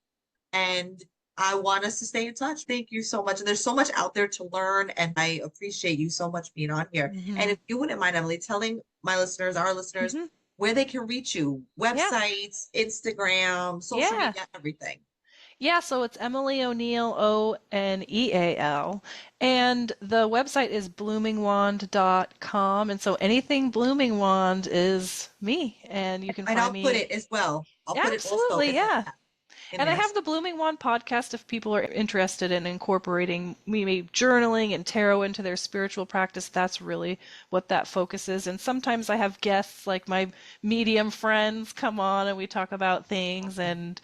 And I want us to stay in touch. Thank you so much. And there's so much out there to learn. And I appreciate you so much being on here. And mm-hmm, if you wouldn't mind, Emily, telling my listeners, our listeners, mm-hmm. where they can reach you, Yeah, websites, Instagram, social yeah. media, everything. Yeah, so it's Emily O'Neill, Oneal. And the website is bloomingwand.com. And so anything Blooming Wand is me. And you can And I'll find put me. it as well. I'll Yeah, put it also absolutely. in the Yeah. chat in And I there. have the Blooming Wand podcast if people are interested in incorporating maybe journaling and tarot into their spiritual practice. That's really what that focuses. And sometimes I have guests like my medium friends come on and we talk about things Awesome. and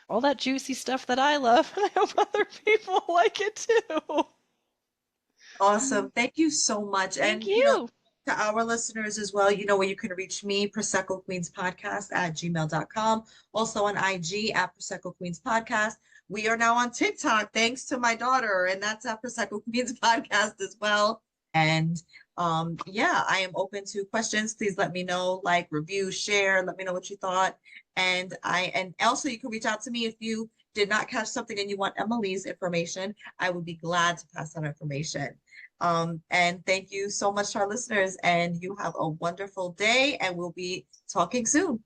all that juicy stuff that I love. And I hope other people like it too. Awesome. Thank you so much. Thank And, you. to our listeners as well, where you can reach me, Prosecco Queens Podcast at gmail.com. Also on IG at Prosecco Queens Podcast. We are now on TikTok, thanks to my daughter, and that's at Prosecco Queens Podcast as well. And yeah, I am open to questions. Please let me know, like, review, share, let me know what you thought. And also you can reach out to me if you did not catch something and you want Emily's information. I would be glad to pass on information. And thank you so much to our listeners, and you have a wonderful day, and we'll be talking soon.